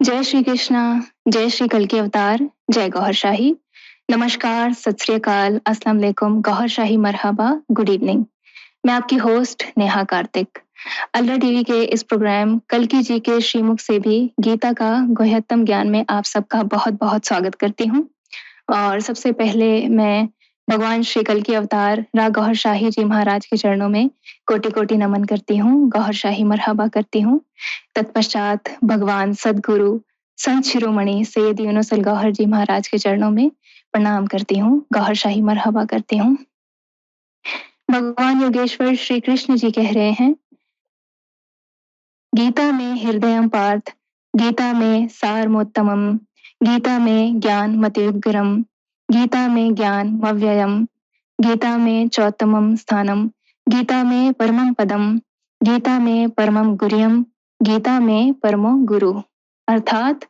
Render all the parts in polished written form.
जय श्री कृष्णा, जय श्री कल के अवतार, जय गौहर शाही। नमस्कार, सत श्री अकाल, अस्सलाम वालेकुम, गौहर शाही, मरहबा, गुड इवनिंग। मैं आपकी होस्ट नेहा कार्तिक। अल्लाह टीवी के इस प्रोग्राम कल्कि जी के श्रीमुख से भी गीता का गुह्यतम ज्ञान में आप सबका बहुत बहुत स्वागत करती हूँ। और सबसे पहले मैं भगवान श्री कल की अवतार राग गौहर शाही जी महाराज के चरणों में कोटि कोटि नमन करती हूँ, गौहर शाही मरहबा करती हूँ। तत्पश्चात भगवान सदगुरु संत शिरोमणि सैयद यूनुस अल गौहर जी महाराज के चरणों में प्रणाम करती हूँ, गौहर शाही मरहबा करती हूँ। भगवान योगेश्वर श्री कृष्ण जी कह रहे हैं, गीता में हृदयम पार्थ, गीता में सारमोत्तमम, गीता में ज्ञान मतियुग्रम, गीता में ज्ञान मव्ययम, गीता में चौतमम स्थानम, गीता में परमम पदम, गीता में परमम गुर्यम, गीता में परमो गुरु। अर्थात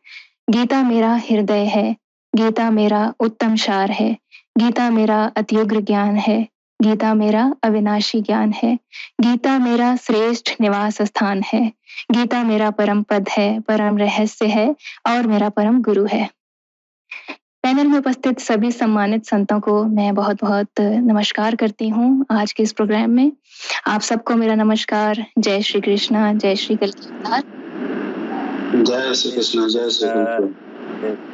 गीता मेरा हृदय है, गीता मेरा उत्तम सार है, गीता मेरा अत्युग्र ज्ञान है, गीता मेरा अविनाशी ज्ञान है, गीता मेरा श्रेष्ठ निवास स्थान है, गीता मेरा परम पद है, परम रहस्य है और मेरा परम गुरु है। पैनल में उपस्थित सभी सम्मानित संतों को मैं बहुत बहुत नमस्कार करती हूँ आज के इस प्रोग्राम में। आप सबको मेरा नमस्कार। जय श्री कृष्णा, जय श्री कल की अवतार। जय श्री कृष्ण, जय श्री कृष्ण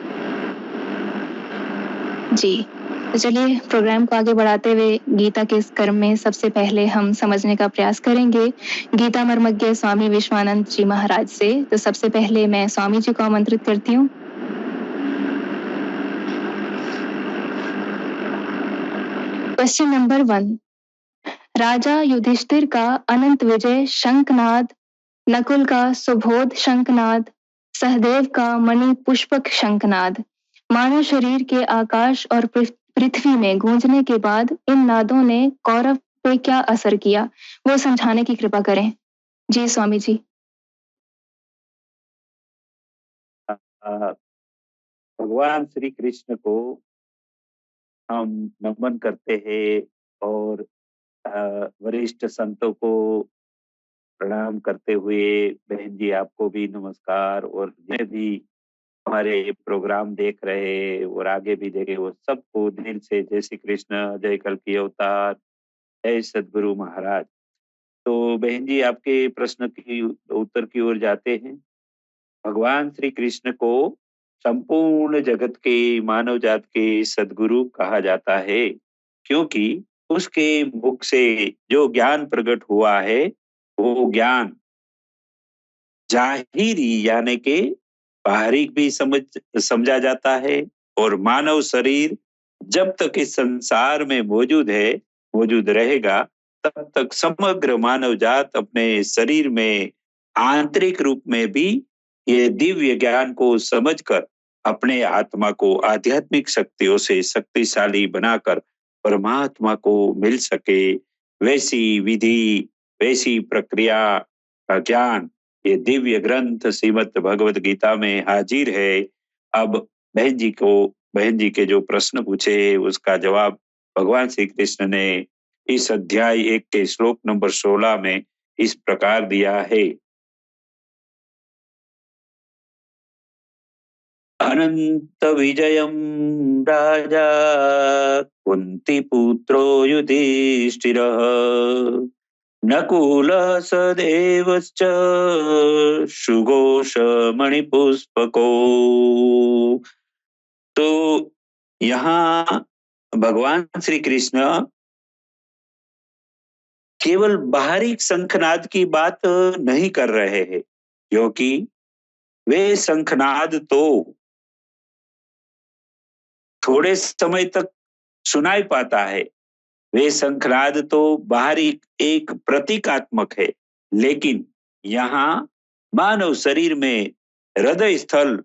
जी, तो चलिए प्रोग्राम को आगे बढ़ाते हुए गीता के इस कर्म में सबसे पहले हम समझने का प्रयास करेंगे गीता मर्मज्ञ स्वामी विश्वानंद जी महाराज से। तो सबसे पहले मैं स्वामी जी को आमंत्रित करती हूँ। क्वेश्चन नंबर 1, राजा युधिष्ठिर का अनंत विजय शंखनाद, नकुल का सुबोध शंखनाद, सहदेव का मणि पुष्पक शंखनाद, मानव शरीर के आकाश और पृथ्वी में गूंजने के बाद इन नादों ने कौरव पे क्या असर किया, वो समझाने की कृपा करें। जी स्वामी जी। भगवान श्री कृष्ण को हम नमन करते हैं और वरिष्ठ संतों को प्रणाम करते हुए बहन जी आपको भी नमस्कार, और जिन्हें भी हमारे प्रोग्राम देख रहे और आगे भी देखे वो सबको दिल से जय श्री कृष्ण, जय कल की अवतार, जय सदगुरु महाराज। तो बहन जी आपके प्रश्न की उत्तर की ओर जाते हैं। भगवान श्री कृष्ण को संपूर्ण जगत के मानव जात के सदगुरु कहा जाता है, क्योंकि उसके मुख से जो ज्ञान प्रकट हुआ है वो ज्ञान जाहिरी यानी के बाहरी भी समझा जाता है, और मानव शरीर जब तक इस संसार में मौजूद रहेगा तब तक समग्र मानव जात अपने शरीर में आंतरिक रूप में भी ये दिव्य ज्ञान को समझकर अपने आत्मा को आध्यात्मिक शक्तियों से शक्तिशाली बनाकर परमात्मा को मिल सके, वैसी विधि वैसी प्रक्रिया का ज्ञान ये दिव्य ग्रंथ श्रीमद् भगवत गीता में हाजिर है। अब बहन जी के जो प्रश्न पूछे उसका जवाब भगवान श्री कृष्ण ने इस अध्याय 1 के श्लोक नंबर 16 में इस प्रकार दिया है। अनंत विजयम राजा कुंती पुत्रो युधिष्ठिरः, नकुल सदेवश्च सुघोष मणिपुष्पको। तो यहाँ भगवान श्री कृष्ण केवल बाहरी शंखनाद की बात नहीं कर रहे हैं, क्योंकि वे शंखनाद तो थोड़े समय तक सुनाई पाता है, वे शंखनाद तो बाहरी एक प्रतीकात्मक है, लेकिन यहाँ मानव शरीर में हृदय स्थल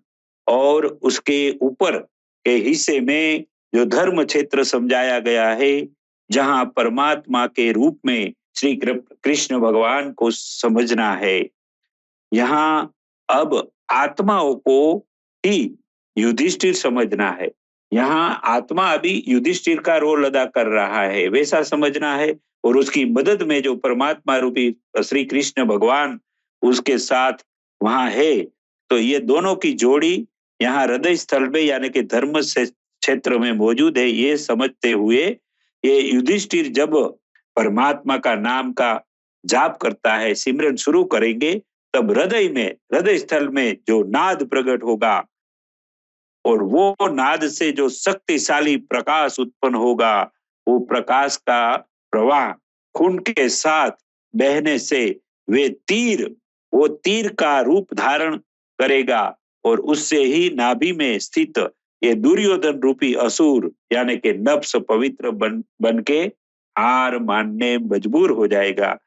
और उसके ऊपर के हिस्से में जो धर्म क्षेत्र समझाया गया है, जहाँ परमात्मा के रूप में श्री कृष्ण भगवान को समझना है, यहाँ अब आत्माओं को ही युधिष्ठिर समझना है। यहाँ आत्मा अभी युधिष्ठिर का रोल अदा कर रहा है वैसा समझना है, और उसकी मदद में जो परमात्मा रूपी श्री कृष्ण भगवान उसके साथ वहां है, तो ये दोनों की जोड़ी यहाँ हृदय स्थल में यानी कि धर्म से क्षेत्र में मौजूद है। ये समझते हुए ये युधिष्ठिर जब परमात्मा का नाम का जाप करता है, सिमरन शुरू करेंगे, तब हृदय में, हृदय स्थल में जो नाद प्रकट होगा और वो नाद से जो शक्तिशाली प्रकाश उत्पन्न होगा, वो प्रकाश का प्रवाह खून के साथ बहने से वो तीर का रूप धारण करेगा और उससे ही नाभि में स्थित ये दुर्योधन रूपी असुर यानी कि नफ्स पवित्र बन के हार मानने मजबूर हो जाएगा।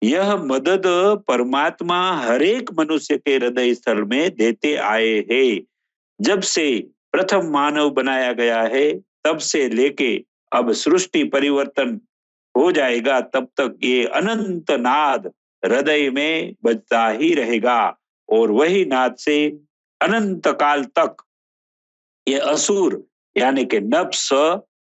यह मदद परमात्मा हर एक मनुष्य के हृदय स्थल में देते आए हैं। जब से प्रथम मानव बनाया गया है, तब से लेके अब सृष्टि परिवर्तन हो जाएगा, तब तक ये अनंत नाद हृदय में बजता ही रहेगा और वही नाद से अनंत काल तक ये असुर यानी कि नफ्स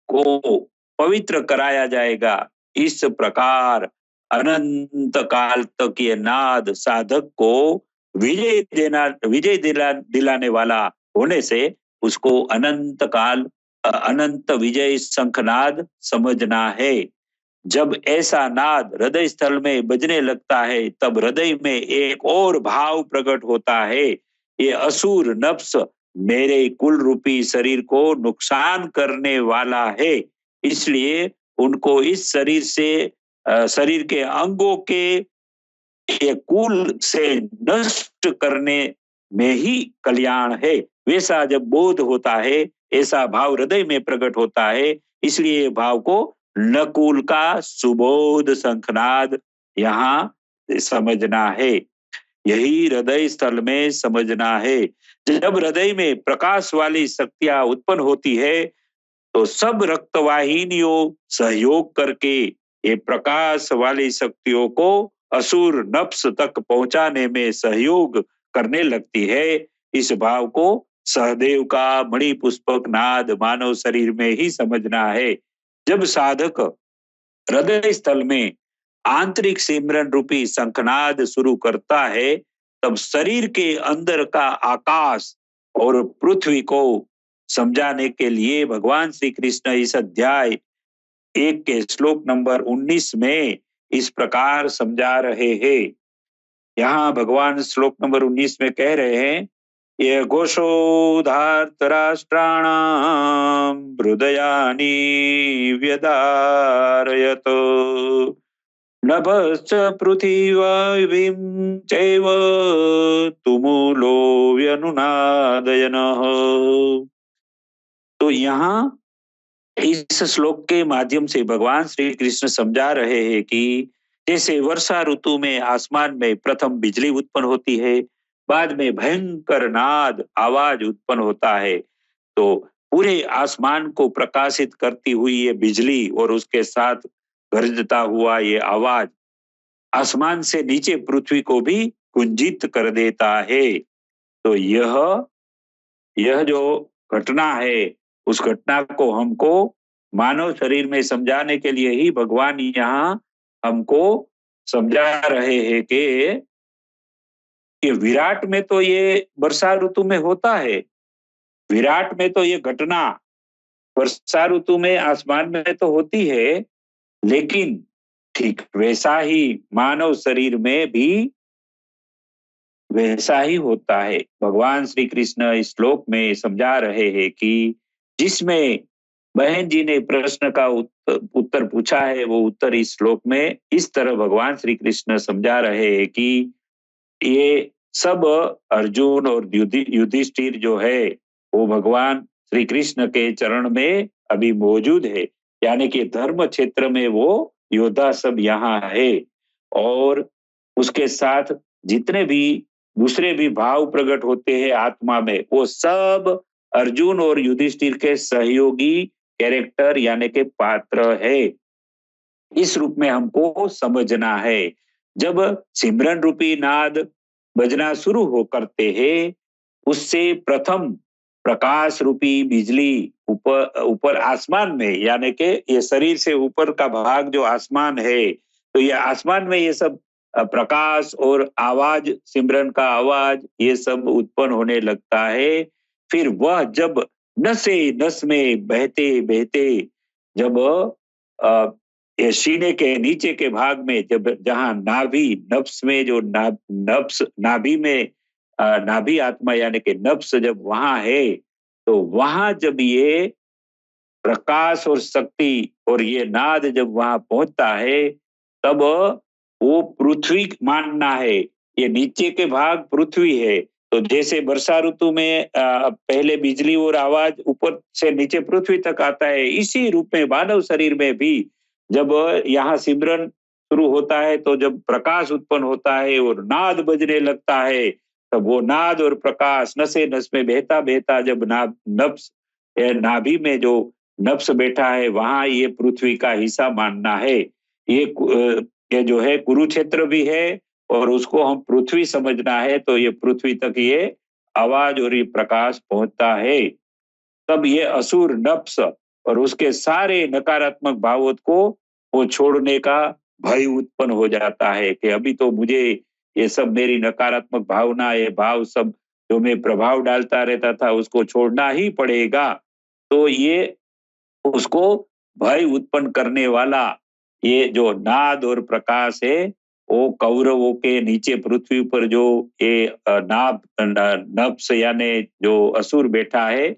को पवित्र कराया जाएगा। इस प्रकार अनंत काल तक ये नाद साधक को विजय दिलाने वाला होने से उसको अनंत काल अनंत विजय शंखनाद समझना है। जब ऐसा नाद हृदय स्थल में बजने लगता है, तब हृदय में एक और भाव प्रकट होता है, ये असुर नफ्स मेरे कुल रूपी शरीर को नुकसान करने वाला है, इसलिए उनको इस शरीर से शरीर के अंगों के ये कुल से नष्ट करने में ही कल्याण है। वैसा जब बोध होता है, ऐसा भाव हृदय में प्रकट होता है, इसलिए भाव को नकुल का सुबोध शंखनाद यहाँ समझना है। यही हृदय स्थल में समझना है। जब हृदय में प्रकाश वाली शक्तियां उत्पन्न होती है, तो सब रक्तवाहिनियों सहयोग करके ये प्रकाश वाली शक्तियों को असुर नफ्स तक पहुंचाने में सहयोग करने लगती है। इस भाव को सहदेव का मणि पुष्पक नाद मानव शरीर में ही समझना है। जब साधक हृदय स्थल में आंतरिक सिमरन रूपी शंखनाद शुरू करता है, तब शरीर के अंदर का आकाश और पृथ्वी को समझाने के लिए भगवान श्री कृष्ण इस अध्याय 1 के श्लोक नंबर 19 में इस प्रकार समझा रहे हैं। यहाँ भगवान श्लोक नंबर 19 में कह रहे हैं, ये घोषोधार्त राष्ट्राणाम हृदयानि व्यदारयत नभश्च पृथिवीं चैव तुमुलो व्यनुनादयनः। तो यहाँ इस श्लोक के माध्यम से भगवान श्री कृष्ण समझा रहे हैं कि जैसे वर्षा ऋतु में आसमान में प्रथम बिजली उत्पन्न होती है, बाद में भयंकर नाद आवाज उत्पन्न होता है, तो पूरे आसमान को प्रकाशित करती हुई ये बिजली और उसके साथ गरजता हुआ ये आवाज आसमान से नीचे पृथ्वी को भी कुंजित कर देता है। तो यह जो घटना है, उस घटना को हमको मानव शरीर में समझाने के लिए ही भगवान यहाँ हमको समझा रहे हैं कि विराट में तो ये वर्षा ऋतु में होता है, विराट में तो ये घटना वर्षा ऋतु में आसमान में तो होती है, लेकिन ठीक वैसा ही मानव शरीर में भी वैसा ही होता है। भगवान श्री कृष्ण इस श्लोक में समझा रहे हैं कि जिसमें बहन जी ने प्रश्न का उत्तर पूछा है, वो उत्तर इस श्लोक में इस तरह भगवान श्री कृष्ण समझा रहे हैं कि ये सब अर्जुन और युधिष्ठिर जो है, वो भगवान श्री कृष्ण के चरण में अभी मौजूद है, यानी कि धर्म क्षेत्र में वो योद्धा सब यहाँ है, और उसके साथ जितने भी दूसरे भी भाव प्रकट होते हैं आत्मा में, वो सब अर्जुन और युधिष्ठिर के सहयोगी कैरेक्टर यानी के पात्र है। इस रूप में हमको समझना है। जब सिमरन रूपी नाद बजना शुरू हो करते हैं, उससे प्रथम प्रकाश रूपी बिजली ऊपर आसमान में, यानी कि ये शरीर से ऊपर का भाग जो आसमान है, तो ये आसमान में ये सब प्रकाश और आवाज, सिमरन का आवाज, ये सब उत्पन्न होने लगता है। फिर वह जब नसे नस में बहते बहते जब ये सीने के नीचे के भाग में, जब जहां नाभि नफ्स में, जो नफ्स नाभि में नाभि आत्मा यानी कि नफ्स जब वहां है, तो वहां जब ये प्रकाश और शक्ति और ये नाद जब वहां पहुंचता है, तब वो पृथ्वी मानना है। ये नीचे के भाग पृथ्वी है। तो जैसे वर्षा ऋतु में पहले बिजली और आवाज ऊपर से नीचे पृथ्वी तक आता है, इसी रूप में मानव शरीर में भी जब यहाँ सिमरन शुरू होता है, तो जब प्रकाश उत्पन्न होता है और नाद बजने लगता है, तब वो नाद और प्रकाश नसे नस में बहता बहता जब नफ्स नाभि में जो नफ्स बैठा है, वहां ये पृथ्वी का हिस्सा मानना है। ये जो है कुरुक्षेत्र भी है, और उसको हम पृथ्वी समझना है, तो ये पृथ्वी तक ये आवाज और ये प्रकाश पहुंचता है। तब ये असुर नफ्स और उसके सारे नकारात्मक भावों को वो छोड़ने का भय उत्पन्न हो जाता है कि अभी तो मुझे ये सब मेरी नकारात्मक भावना, ये भाव सब जो मैं प्रभाव डालता रहता था, उसको छोड़ना ही पड़ेगा। तो ये उसको भय उत्पन्न करने वाला ये जो नाद और प्रकाश है, वो कौरवों के नीचे पृथ्वी पर जो ये नफ्स यानी जो असुर बैठा है,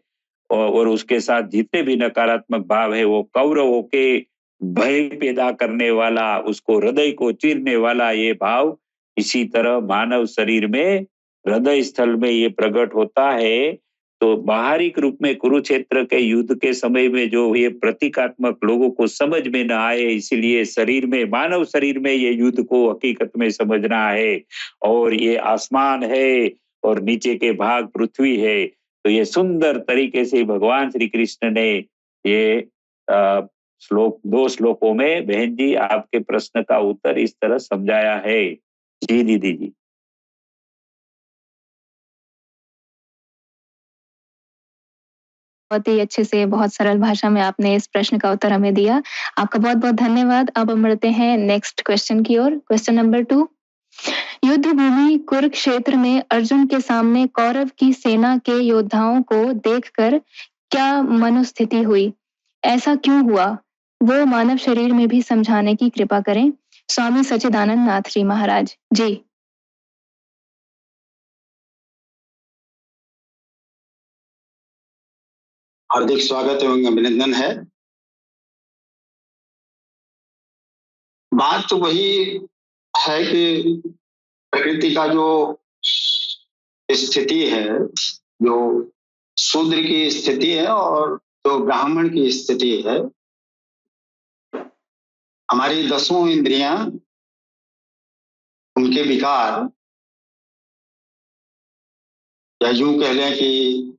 और उसके साथ जितने भी नकारात्मक भाव है, वो कौरवों के भय पैदा करने वाला, उसको हृदय को चीरने वाला ये भाव इसी तरह मानव शरीर में हृदय स्थल में ये प्रकट होता है। तो बाहरी रूप में कुरुक्षेत्र के युद्ध के समय में जो ये प्रतीकात्मक लोगों को समझ में ना आए, इसीलिए शरीर में, मानव शरीर में ये युद्ध को हकीकत में समझना है। और ये आसमान है और नीचे के भाग पृथ्वी है। तो ये सुंदर तरीके से भगवान श्री कृष्ण ने ये श्लोक, 2 श्लोकों में बहन जी आपके प्रश्न का उत्तर इस तरह समझाया है। जी दीदी जी। बहुत ही अच्छे से, बहुत सरल भाषा में आपने इस प्रश्न का उत्तर हमें दिया। आपका बहुत बहुत धन्यवाद। अब हम बढ़ते हैं नेक्स्ट क्वेश्चन की ओर। Question number 2। युद्ध भूमि कुरुक्षेत्र में अर्जुन के सामने कौरव की सेना के योद्धाओं को देखकर क्या मनोस्थिति हुई? ऐसा क्यों हुआ? वो मानव शरीर में भी समझाने की कृपा करें। स्वामी सच्चिदानंद नाथ जी महाराज जी। हार्दिक स्वागत एवं अभिनंदन है। बात तो वही है कि प्रकृति का जो स्थिति है, जो शूद्र की स्थिति है और जो ब्राह्मण की स्थिति है, हमारी 10 इंद्रियां, उनके विकार, या यूं कह लें कि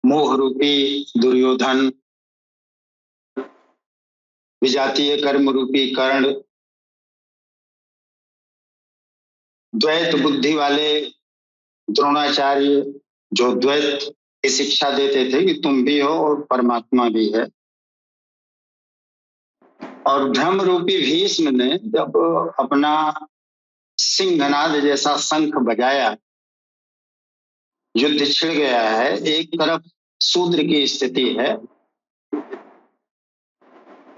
मोह रूपी दुर्योधन, विजातीय कर्म रूपी कर्ण, द्वैत बुद्धि वाले द्रोणाचार्य, जो द्वैत की शिक्षा देते थे कि तुम भी हो और परमात्मा भी है, और भ्रम रूपी भीष्म ने जब अपना सिंहनाद जैसा शंख बजाया, युद्ध छिड़ गया है। एक तरफ शूद्र की स्थिति है,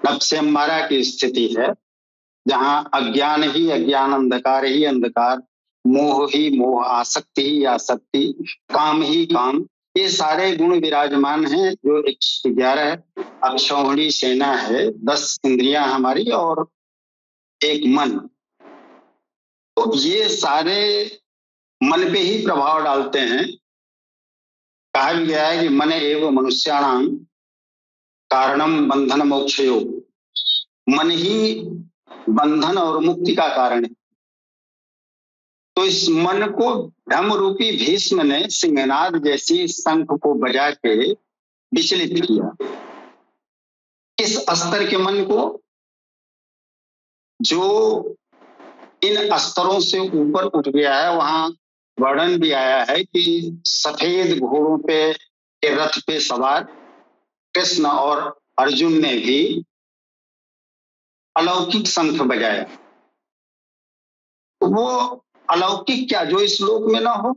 नफ्स अम्मारा की स्थिति है, जहां अज्ञान ही अज्ञान, अंधकार ही अंधकार, मोह ही मोह, आसक्ति ही आसक्ति, काम ही काम, ये सारे गुण विराजमान हैं। जो 111 अक्षौहिणी सेना है, 10 इंद्रियां हमारी और एक मन, तो ये सारे मन पे ही प्रभाव डालते हैं। कहा भी गया है कि मन एवं मनुष्याणाम कारणम बंधन मोक्षयोग, मन ही बंधन और मुक्ति का कारण है। तो इस मन को भ्रम रूपी भीष्म ने सिंहनाद जैसी शंख को बजा के विचलित किया। इस स्तर के मन को, जो इन स्तरों से ऊपर उठ गया है, वहां वर्णन भी आया है कि सफेद घोड़ों पे के रथ पे सवार कृष्ण और अर्जुन ने भी अलौकिक शंख बजाया। तो वो अलौकिक क्या जो इस लोक में ना हो?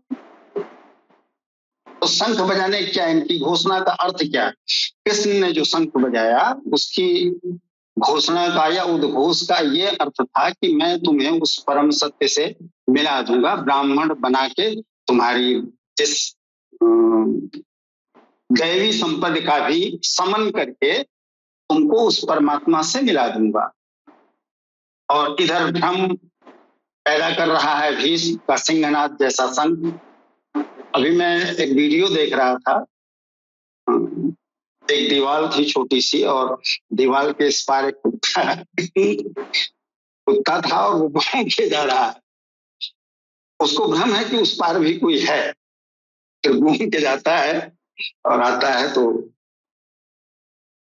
तो शंख बजाने क्या, इनकी घोषणा का अर्थ क्या? कृष्ण ने जो शंख बजाया उसकी घोषणा का या उद्घोष का ये अर्थ था कि मैं तुम्हें उस परम सत्य से मिला दूंगा, ब्राह्मण बना के तुम्हारी इस दैवी संपत्ति का भी समन करके तुमको उस परमात्मा से मिला दूंगा। और इधर भ्रम पैदा कर रहा है भीष्म का सिंहनाद जैसा शंख। अभी मैं एक वीडियो देख रहा था, एक दीवार थी छोटी सी और दीवार के इस पार एक कुत्ता था और वो भौंक के जा रहा है। उसको भ्रम है कि उस पार भी कोई है, फिर घूम के जाता है और आता है तो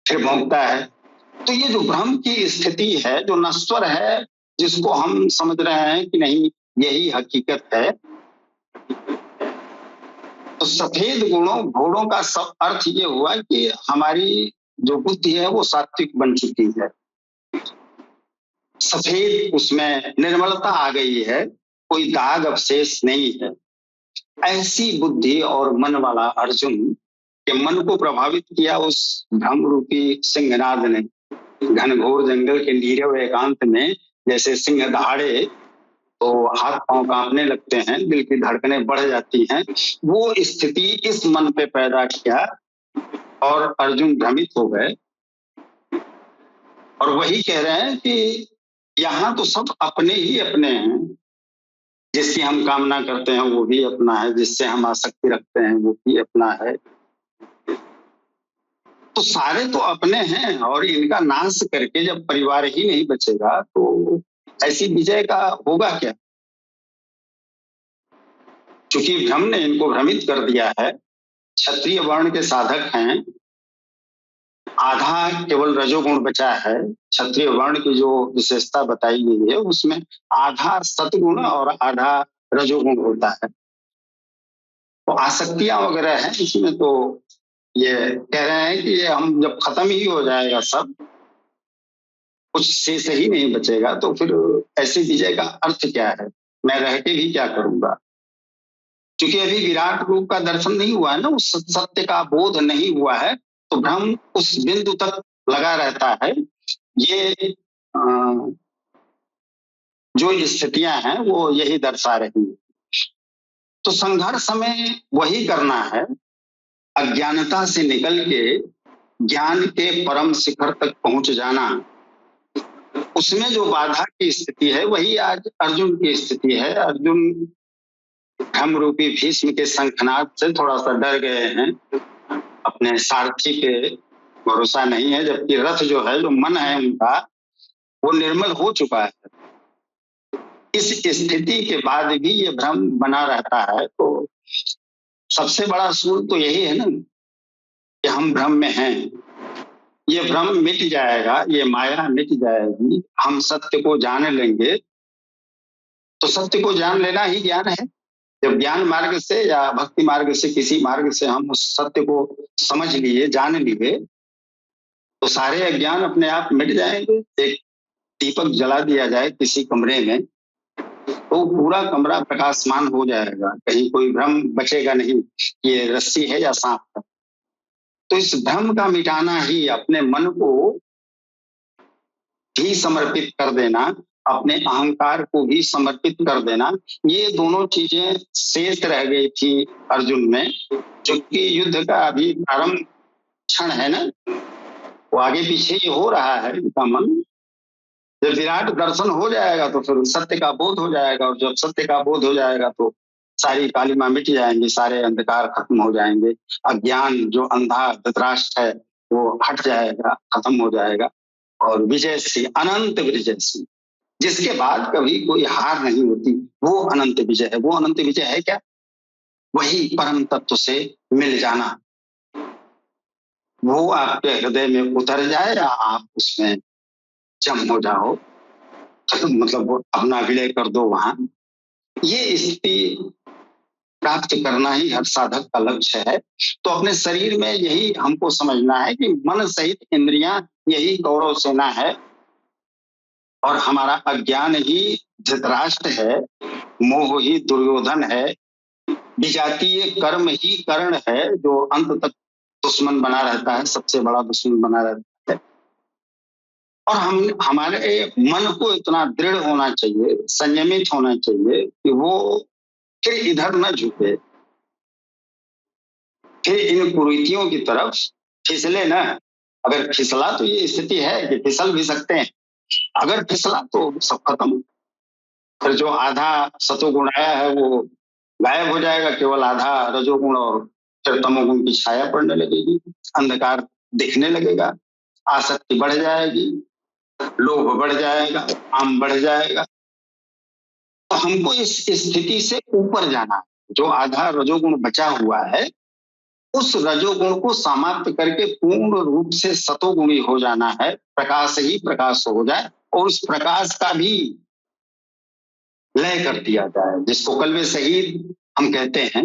फिर भौंकता है। तो ये जो भ्रम की स्थिति है, जो नश्वर है, जिसको हम समझ रहे हैं कि नहीं यही हकीकत है, तो सफेद घोड़ों का सब अर्थ ये हुआ कि हमारी जो बुद्धि है वो सात्विक बन चुकी है, सफेद, उसमें निर्मलता आ गई है, कोई दाग अवशेष नहीं है। ऐसी बुद्धि और मन वाला अर्जुन के मन को प्रभावित किया उस भ्रम रूपी सिंहनाद ने। घनघोर जंगल के नीरव एकांत में जैसे सिंह दहाड़े तो हाथ पांव कांपने लगते हैं, दिल की धड़कनें बढ़ जाती हैं, वो स्थिति इस मन पे पैदा किया और अर्जुन भ्रमित हो गए। और वही कह रहे हैं कि यहाँ तो सब अपने ही अपने हैं, जिसकी हम कामना करते हैं वो भी अपना है, जिससे हम आसक्ति रखते हैं वो भी अपना है। तो सारे तो अपने हैं और इनका नाश करके जब परिवार ही नहीं बचेगा तो ऐसी विजय का होगा क्या? क्योंकि भ्रम ने इनको भ्रमित कर दिया है। क्षत्रिय वर्ण के साधक हैं, आधा केवल रजोगुण बचा है। क्षत्रिय वर्ण की जो विशेषता बताई गई है उसमें आधा सतगुण और आधा रजोगुण होता है। तो आसक्तियां वगैरह हैं इसमें, तो ये कह रहे हैं कि ये हम जब खत्म ही हो जाएगा सब, कुछ शेष ही नहीं बचेगा, तो फिर ऐसी विजय का अर्थ क्या है? मैं रह के भी क्या करूंगा? क्योंकि अभी विराट रूप का दर्शन नहीं हुआ है ना, उस सत्य का बोध नहीं हुआ है, तो भ्रम उस बिंदु तक लगा रहता है। ये जो स्थितियां हैं वो यही दर्शा रही है। तो संघर्ष में वही करना है, अज्ञानता से निकल के ज्ञान के परम शिखर तक पहुंच जाना। उसमें जो बाधा की स्थिति है वही आज अर्जुन की स्थिति है। अर्जुन भ्रम रूपी भीष्म के शंखनाद से थोड़ा सा डर गए हैं, अपने सारथी पे भरोसा नहीं है, जबकि रथ जो है, जो मन है उनका, वो निर्मल हो चुका है। इस स्थिति के बाद भी ये भ्रम बना रहता है। तो सबसे बड़ा सूल तो यही है ना कि हम भ्रम में हैं। ये भ्रम मिट जाएगा, ये माया मिट जाएगी, हम सत्य को जान लेंगे। तो सत्य को जान लेना ही ज्ञान है। जब ज्ञान मार्ग से या भक्ति मार्ग से, किसी मार्ग से हम उस सत्य को समझ लिए, जान लिए, तो सारे अज्ञान अपने आप मिट जाएंगे। एक दीपक जला दिया जाए किसी कमरे में तो पूरा कमरा प्रकाशमान हो जाएगा, कहीं कोई भ्रम बचेगा नहीं, ये रस्सी है या सांप है। तो इस भ्रम का मिटाना ही, अपने मन को भी समर्पित कर देना, अपने अहंकार को भी समर्पित कर देना, ये दोनों चीजें शेष रह गई थी अर्जुन में। क्योंकि युद्ध का अभी प्रारंभ क्षण है ना, वो आगे पीछे ही हो रहा है इनका मन। जब विराट दर्शन हो जाएगा तो फिर सत्य का बोध हो जाएगा, और जब सत्य का बोध हो जाएगा तो सारी कालिमा मिट जाएंगी, सारे अंधकार खत्म हो जाएंगे, अज्ञान जो अंधा धृतराष्ट्र है वो हट जाएगा, खत्म हो जाएगा, और विजय श्री, अनंत विजय श्री, जिसके बाद कभी कोई हार नहीं होती, वो अनंत विजय है। वो अनंत विजय है क्या? वही परम तत्व से मिल जाना, वो आपके हृदय में उतर जाए या आप उसमें जम हो जाओ, मतलब वो अपना विलय कर दो वहां। ये स्थिति प्राप्त करना ही हर साधक का लक्ष्य है। तो अपने शरीर में यही हमको समझना है कि मन सहित इंद्रियां यही गौरव सेना है, और हमारा अज्ञान ही धृतराष्ट्र है, मोह ही दुर्योधन है, विजातीय कर्म ही कर्ण है जो अंत तक दुश्मन बना रहता है, सबसे बड़ा दुश्मन बना रहता है। और हमारे मन को इतना दृढ़ होना चाहिए, संयमित होना चाहिए कि वो फिर इधर न झुके, फिर इन कुरीतियों की तरफ फिसले न। अगर फिसला तो ये स्थिति है कि फिसल भी सकते हैं, अगर फिसला तो सब खत्म। फिर जो आधा सतोगुण आया है वो गायब हो जाएगा, केवल आधा रजोगुण, और फिर तमोगुण की छाया पड़ने लगेगी, अंधकार दिखने लगेगा, आसक्ति बढ़ जाएगी, लोभ बढ़ जाएगा, काम बढ़ जाएगा। तो हमको इस स्थिति से ऊपर जाना, जो आधा रजोगुण बचा हुआ है उस रजोगुण को समाप्त करके पूर्ण रूप से सतोगुणी हो जाना है, प्रकाश ही प्रकाश हो जाए, और उस प्रकाश का भी लय कर दिया जाए, जिसको कल्बे शहीद हम कहते हैं।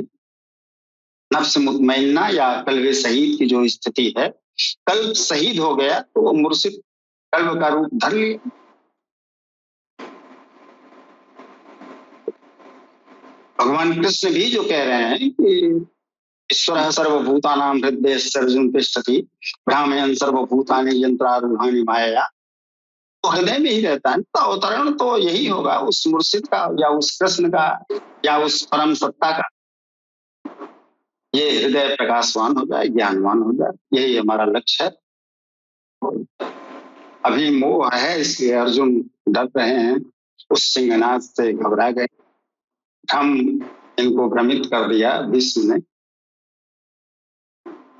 नफ्स मुतमइन्ना या कल्बे शहीद की जो स्थिति है, कल्ब शहीद हो गया तो वो मुर्शिद कल्ब का रूप धर लिया। भगवान कृष्ण भी जो कह रहे हैं कि ईश्वर सर्वभूतानां हृदय अर्जुन तिष्ठति भ्रामयन् सर्वभूतानि यंत्रारूढ़ानि माया, तो हृदय में ही रहता है। तो अवतरण तो यही होगा उस मुर्शिद का, या उस कृष्ण का, या उस परम सत्ता का। ये हृदय प्रकाशवान हो जाए, ज्ञानवान हो जाए, यही हमारा लक्ष्य है। अभी मोह है इसलिए अर्जुन डर रहे हैं, उस सिंहनाद से घबरा गए, हम इनको भ्रमित कर दिया भीष्म ने।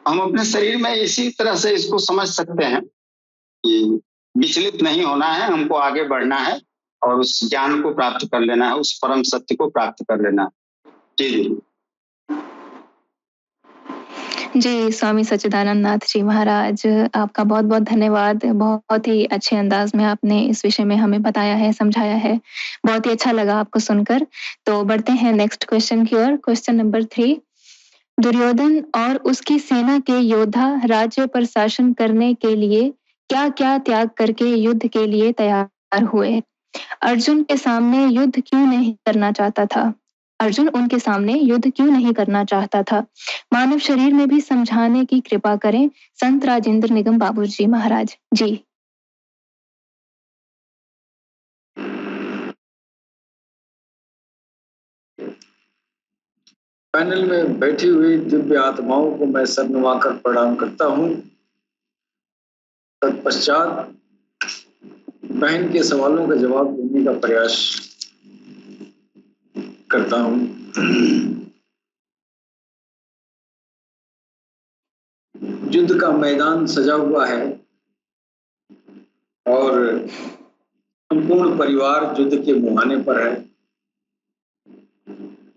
हम अपने शरीर में इसी तरह से इसको समझ सकते हैं कि विचलित नहीं होना है, हमको आगे बढ़ना है और उस ज्ञान को प्राप्त कर लेना है, उस परम सत्य को प्राप्त कर लेना है। जी जी, स्वामी सच्चिदानंद नाथ जी महाराज, आपका बहुत बहुत धन्यवाद। बहुत ही अच्छे अंदाज में आपने इस विषय में हमें बताया है, समझाया है। बहुत ही अच्छा लगा आपको सुनकर। तो बढ़ते हैं नेक्स्ट क्वेश्चन की ओर। क्वेश्चन नंबर 3, दुर्योधन और उसकी सेना के योद्धा राज्य पर शासन करने के लिए क्या क्या त्याग करके युद्ध के लिए तैयार हुए? अर्जुन के सामने युद्ध क्यों नहीं करना चाहता था? अर्जुन उनके सामने युद्ध क्यों नहीं करना चाहता था? मानव शरीर में भी समझाने की कृपा करें संत राजेंद्र निगम बाबू जी महाराज जी। पैनल में बैठी हुई दिव्य आत्माओं को मैं सर नवाकर प्रणाम करता हूँ। तत्पश्चात बहन के सवालों का जवाब देने का प्रयास करता हूँ। युद्ध का मैदान सजा हुआ है और संपूर्ण परिवार युद्ध के मुहाने पर है।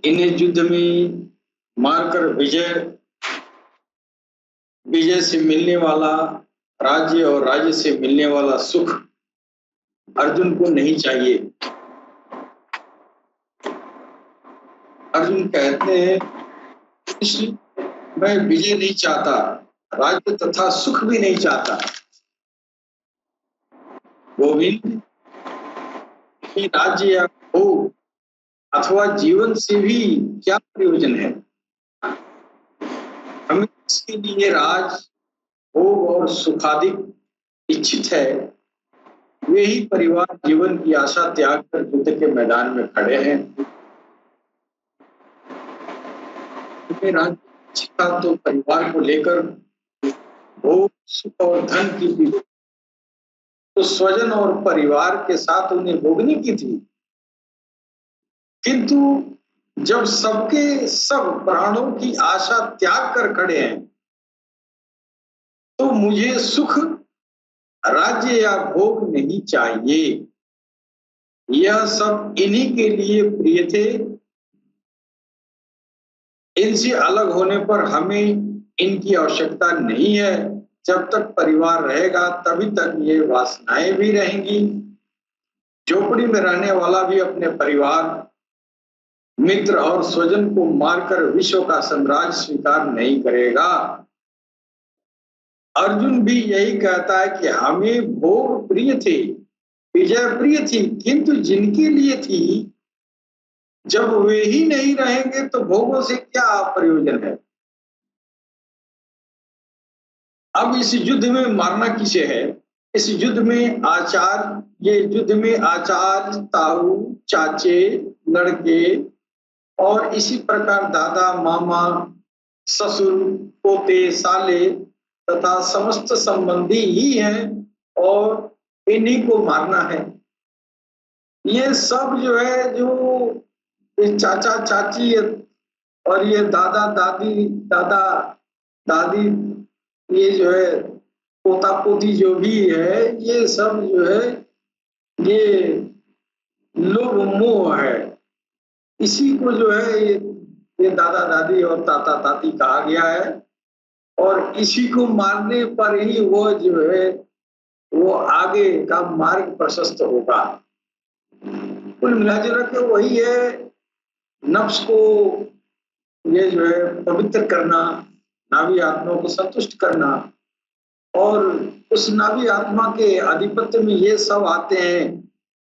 इन्हें युद्ध में मारकर विजय से मिलने वाला राज्य और राज्य से मिलने वाला सुख अर्जुन को नहीं चाहिए। अर्जुन कहते हैं मैं विजय नहीं चाहता, राज्य तथा सुख भी नहीं चाहता। गोविंद, राज्य या भोग अथवा जीवन से भी क्या प्रयोजन है? हमें इसके लिए राज, भोग और सुखाधिक इच्छित है। वे ही परिवार जीवन की आशा त्याग कर युद्ध के मैदान में खड़े हैं। राज्य इच्छा तो परिवार को लेकर भोग, सुख और धन की थी, तो स्वजन और परिवार के साथ उन्हें भोगने की थी। किंतु जब सबके सब प्राणों की आशा त्याग कर खड़े हैं, तो मुझे सुख, राज्य या भोग नहीं चाहिए। यह सब इन्हीं के लिए प्रिय थे। इनसे अलग होने पर हमें इनकी आवश्यकता नहीं है। जब तक परिवार रहेगा तभी तक ये वासनाएं भी रहेंगी। झोपड़ी में रहने वाला भी अपने परिवार, मित्र और स्वजन को मारकर विश्व का साम्राज्य स्वीकार नहीं करेगा। अर्जुन भी यही कहता है कि हमें भोग प्रिय थे, विजय प्रिय थी, किंतु जिनके लिए थी, जब वे ही नहीं रहेंगे तो भोगों से क्या प्रयोजन है। अब इस युद्ध में मारना किसे है? इस युद्ध में आचार्य, ताऊ, चाचे, लड़के और इसी प्रकार दादा, मामा, ससुर, पोते, साले तथा समस्त संबंधी ही हैं और इन्हीं को मारना है। ये सब जो है, जो चाचा चाची और ये दादा दादी, ये जो है पोता पोती जो भी है, ये सब जो है ये लोभ मोह है। इसी को जो है ये दादा दादी और ताता ताती कहा गया है और इसी को मारने पर ही वो जो है वो आगे का मार्ग प्रशस्त होगा। कुल मिलाजुला के वही है, नफ्स को ये जो है पवित्र करना, नाभी आत्मा को संतुष्ट करना और उस नाभी आत्मा के आधिपत्य में ये सब आते हैं।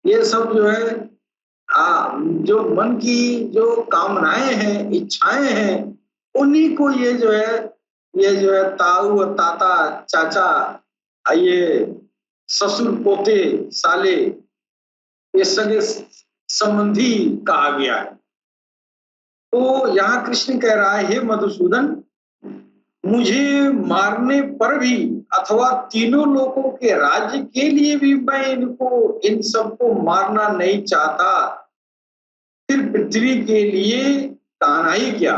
ये सब जो है जो मन की जो कामनाएं हैं, इच्छाएं हैं, उन्हीं को ये जो है ताऊ, ताता, चाचा, ये ससुर, पोते, साले, ये सगे संबंधी कहा गया है। तो यहाँ कृष्ण कह रहा है, हे मधुसूदन, मुझे मारने पर भी अथवा तीनों लोगों के राज्य के लिए भी मैं इन सबको मारना नहीं चाहता, फिर पृथ्वी के लिए ताना ही क्या।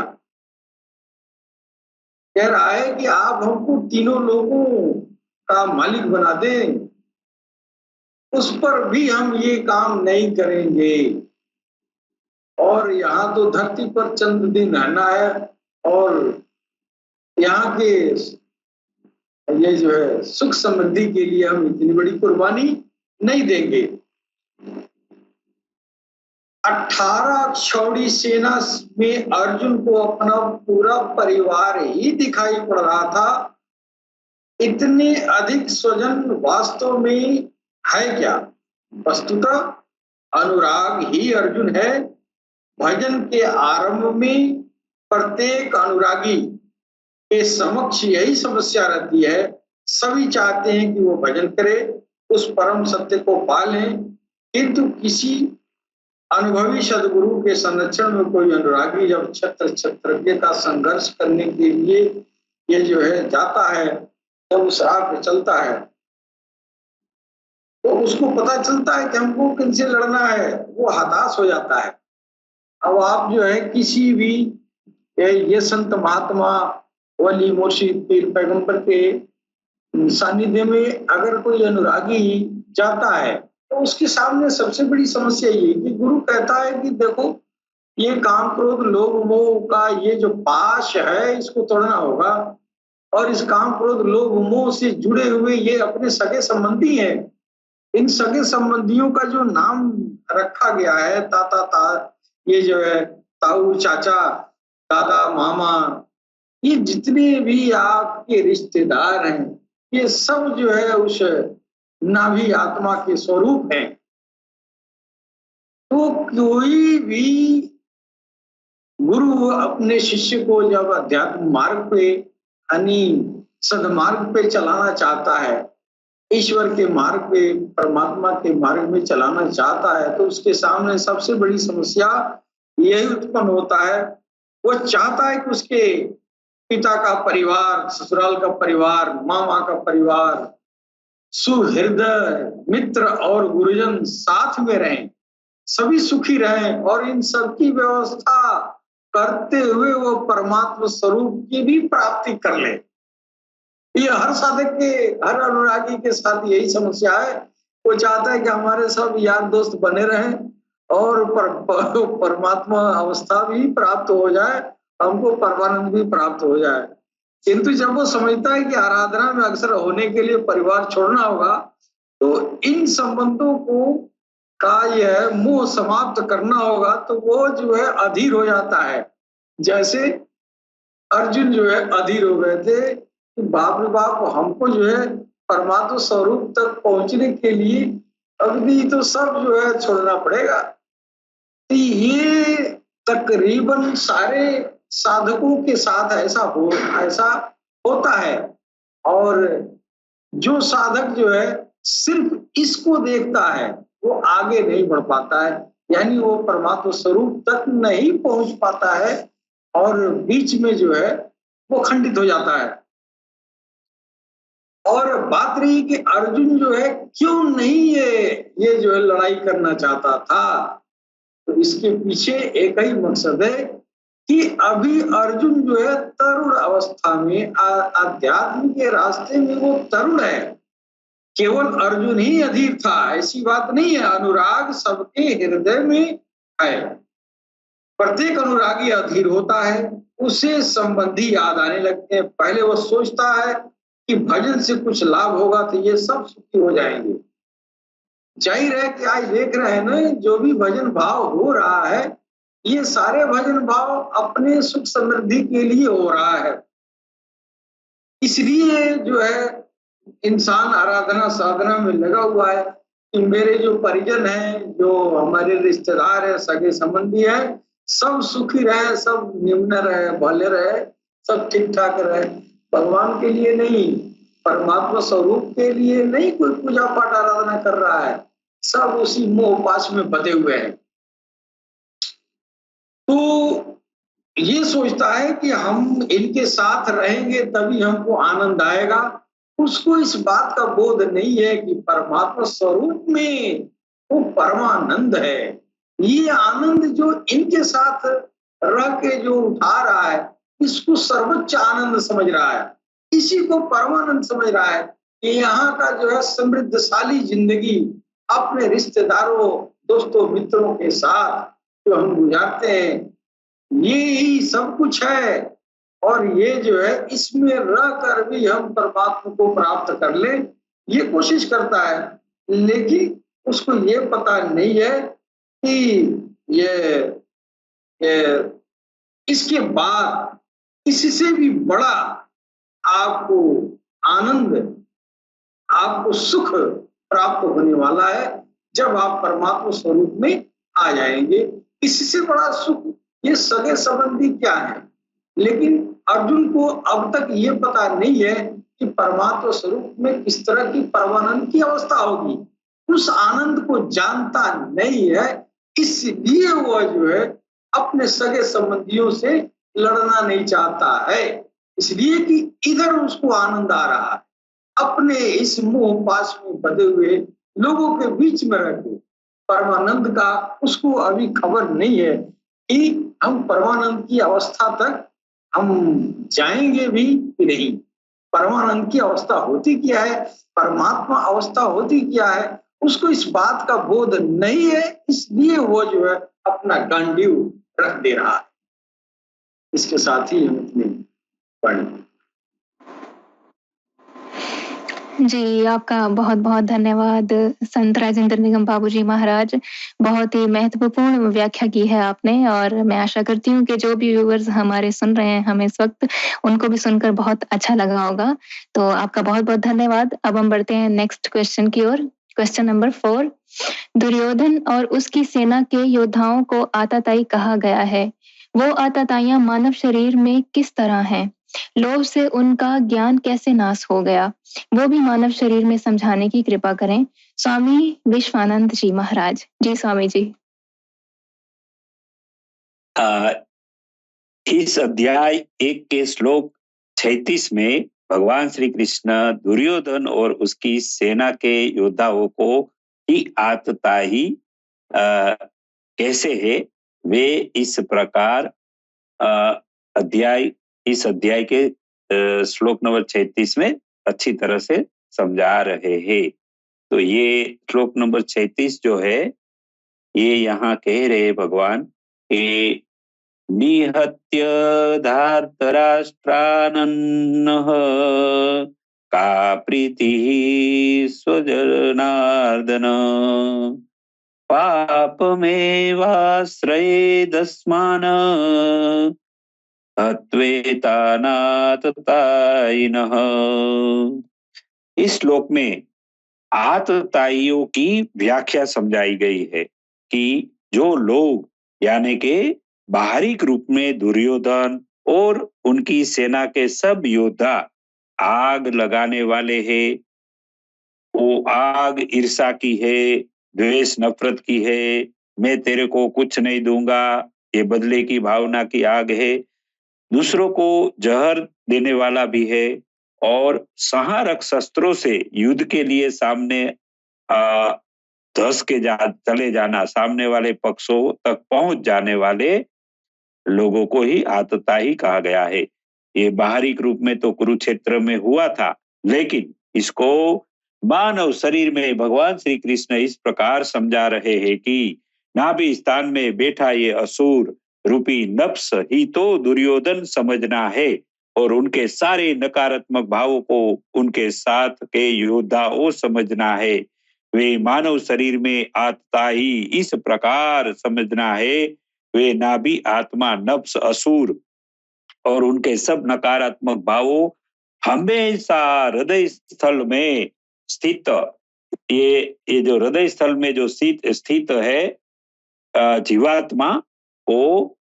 कह रहा है कि आप हमको तीनों लोगों का मालिक बना दें, उस पर भी हम ये काम नहीं करेंगे। और यहाँ तो धरती पर चंद दिन रहना है और यहाँ के ये जो है सुख समृद्धि के लिए हम इतनी बड़ी कुर्बानी नहीं देंगे। 18 क्षौड़ी सेना में अर्जुन को अपना पूरा परिवार ही दिखाई पड़ रहा था। इतने अधिक स्वजन वास्तव में है क्या? वस्तुतः अनुराग ही अर्जुन है। भजन के आरंभ में प्रत्येक अनुरागी के समक्ष यही समस्या रहती है। सभी चाहते हैं कि वो भजन करे, उस परम सत्य को पालें, किंतु किसी अनुभवी सदगुरु के संरक्षण में कोई अनुरागी जब क्षत्रज्ञ का संघर्ष करने के लिए ये जो है जाता है, जब उस राह पे चलता है तो उसको पता चलता है कि हमको किनसे लड़ना है, वो हताश हो जाता है। अब आप जो है किसी भी ये संत महात्मा, वली, मुर्शिद, पीर, पैगंबर के सानिध्य में अगर कोई अनुरागी जाता है तो उसके सामने सबसे बड़ी समस्या ये कि गुरु कहता है कि देखो, ये काम क्रोध लोभ मोह का ये जो पाश है इसको तोड़ना होगा, और इस काम क्रोध लोभ मोह से जुड़े हुए ये अपने सगे संबंधी हैं। इन सगे संबंधियों का जो नाम रखा गया है, ये जो है ताऊ, चाचा, दादा, मामा, ये जितने भी आपके रिश्तेदार हैं, ये सब जो है उस नाभी आत्मा के स्वरूप हैं। तो कोई भी गुरु अपने शिष्य को जब अध्यात्म मार्ग पे यानी सदमार्ग पे चलाना चाहता है, ईश्वर के मार्ग पे, परमात्मा के मार्ग में चलाना चाहता है, तो उसके सामने सबसे बड़ी समस्या यही उत्पन्न होता है। वो चाहता है कि उसके पिता का परिवार, ससुराल का परिवार, मामा का परिवार, सुहृदय मित्र और गुरुजन साथ में रहें, सभी सुखी रहें और इन सब की व्यवस्था करते हुए वो परमात्मा स्वरूप की भी प्राप्ति कर ले। ये हर साधक के, हर अनुरागी के साथ यही समस्या है। वो चाहता है कि हमारे सब यार दोस्त बने रहें और परमात्मा अवस्था भी प्राप्त हो जाए, हमको परमानंद भी प्राप्त हो जाए। किंतु जब वो समझता है कि आराधना में अक्सर होने के लिए परिवार छोड़ना होगा, तो इन संबंधों को का यह मोह समाप्त करना होगा, तो वो जो है अधीर हो जाता है। जैसे अर्जुन जो है अधीर हो गए थे कि बाप रे बाप, हमको जो है परमात्मा स्वरूप तक पहुंचने के लिए अग्नि तो सब जो है छोड़ना पड़ेगा। तो ये तकरीबन सारे साधकों के साथ ऐसा होता है। और जो साधक जो है सिर्फ इसको देखता है वो आगे नहीं बढ़ पाता है, यानी वो परमात्मा स्वरूप तक नहीं पहुंच पाता है और बीच में जो है वो खंडित हो जाता है। और बात रही कि अर्जुन जो है क्यों नहीं ये जो है लड़ाई करना चाहता था, तो इसके पीछे एक ही मकसद है कि अभी अर्जुन जो है तरुण अवस्था में, आध्यात्म के रास्ते में वो तरुण है। केवल अर्जुन ही अधीर था ऐसी बात नहीं है, अनुराग सबके हृदय में है। प्रत्येक अनुरागी अधीर होता है, उसे संबंधी याद आने लगते हैं। पहले वो सोचता है कि भजन से कुछ लाभ होगा तो ये सब सुखी हो जाएंगे। जाहिर है कि आज देख रहे हैं ना, जो भी भजन भाव हो रहा है ये सारे भजन भाव अपने सुख समृद्धि के लिए हो रहा है। इसलिए जो है इंसान आराधना साधना में लगा हुआ है कि मेरे जो परिजन हैं, जो हमारे रिश्तेदार हैं, सगे संबंधी हैं, सब सुखी रहे, सब निम्न रहे, भले रहे, सब ठीक ठाक रहे। भगवान के लिए नहीं, परमात्मा स्वरूप के लिए नहीं कोई पूजा पाठ आराधना कर रहा है, सब उसी मोह पाश में बंधे हुए हैं। तो ये सोचता है कि हम इनके साथ रहेंगे तभी हमको आनंद आएगा। उसको इस बात का बोध नहीं है कि परमात्मा स्वरूप में वो परमानंद है। ये आनंद जो इनके साथ रह के जो उठा रहा है, इसको सर्वोच्च आनंद समझ रहा है, इसी को परमानंद समझ रहा है कि यहाँ का जो है समृद्धशाली जिंदगी अपने रिश्तेदारों, दोस्तों, मित्रों के साथ जो हम गुजारते हैं, ये ही सब कुछ है। और ये जो है इसमें रह कर भी हम परमात्मा को प्राप्त कर ले, ये कोशिश करता है। लेकिन उसको ये पता नहीं है कि ये इसके बाद इससे भी बड़ा आपको आनंद, आपको सुख प्राप्त होने वाला है जब आप परमात्मा स्वरूप में आ जाएंगे। इससे बड़ा सुख ये सगे संबंधी क्या है। लेकिन अर्जुन को अब तक ये पता नहीं है कि परमात्मा स्वरूप में किस तरह की परमानंद की अवस्था होगी। उस आनंद को जानता नहीं है, इसलिए वो जो है अपने सगे संबंधियों से लड़ना नहीं चाहता है, इसलिए कि इधर उसको आनंद आ रहा है। अपने इस मोह पाश में बंधे हुए लोगों के बीच में रहकर परमानंद का उसको अभी खबर नहीं है कि हम परमानंद की अवस्था तक हम जाएंगे भी कि नहीं। परमानंद की अवस्था होती क्या है, परमात्मा अवस्था होती क्या है, उसको इस बात का बोध नहीं है, इसलिए वो जो है अपना गांडीव रख दे रहा है। इसके साथ ही हम अपनी वाणी। जी, आपका बहुत बहुत धन्यवाद संत राजेंद्र निगम बाबूजी महाराज। बहुत ही महत्वपूर्ण व्याख्या की है आपने और मैं आशा करती हूँ कि जो भी व्यूअर्स हमारे सुन रहे हैं हमें इस वक्त, उनको भी सुनकर बहुत अच्छा लगा होगा। तो आपका बहुत बहुत धन्यवाद। अब हम बढ़ते हैं नेक्स्ट क्वेश्चन की ओर। क्वेश्चन नंबर 4, दुर्योधन और उसकी सेना के योद्धाओं को आताताई कहा गया है। वो आताताइयां मानव शरीर में किस तरह हैं? लोभ से उनका ज्ञान कैसे नाश हो गया, वो भी मानव शरीर में समझाने की कृपा करें। स्वामी विश्वानंद जी महाराज। जी स्वामी जी। इस अध्याय 1 के श्लोक 36 में भगवान श्री कृष्ण दुर्योधन और उसकी सेना के योद्धाओं को ही आतताई कैसे है, वे इस प्रकार इस अध्याय के श्लोक नंबर 36 में अच्छी तरह से समझा रहे हैं। तो ये श्लोक नंबर 36 जो है, ये यहाँ कह रहे भगवान कि निहत्य धार्तराष्ट्रानन्नः का प्रीतिः स्वजनार्दन पापमेवाश्रयेदस्मान् हत्वेतानाततायिनः। इस श्लोक में आतताइयों की व्याख्या समझाई गई है कि जो लोग यानी कि बाहरी रूप में दुर्योधन और उनकी सेना के सब योद्धा आग लगाने वाले हैं, वो आग ईर्षा की है, द्वेष नफरत की है, मैं तेरे को कुछ नहीं दूंगा, ये बदले की भावना की आग है, दूसरों को जहर देने वाला भी है, और संहारक शस्त्रों से युद्ध के लिए सामने आ, धस के चले जाना, सामने वाले पक्षों तक पहुंच जाने वाले लोगों को ही आतताई कहा गया है। ये बाहरी रूप में तो कुरुक्षेत्र में हुआ था, लेकिन इसको मानव शरीर में भगवान श्री कृष्ण इस प्रकार समझा रहे हैं कि नाभि स्थान में बैठा ये असुर रूपी नफ्स ही तो दुर्योधन समझना है, और उनके सारे नकारात्मक भावों को उनके साथ के योद्धाओं समझना है। वे मानव शरीर में आत्ता ही इस प्रकार समझना है, वे नाभि आत्मा नफ्स असुर और उनके सब नकारात्मक भावों हमेशा हृदय स्थल में स्थित, ये जो हृदय स्थल में जो स्थित है जीवात्मा, वो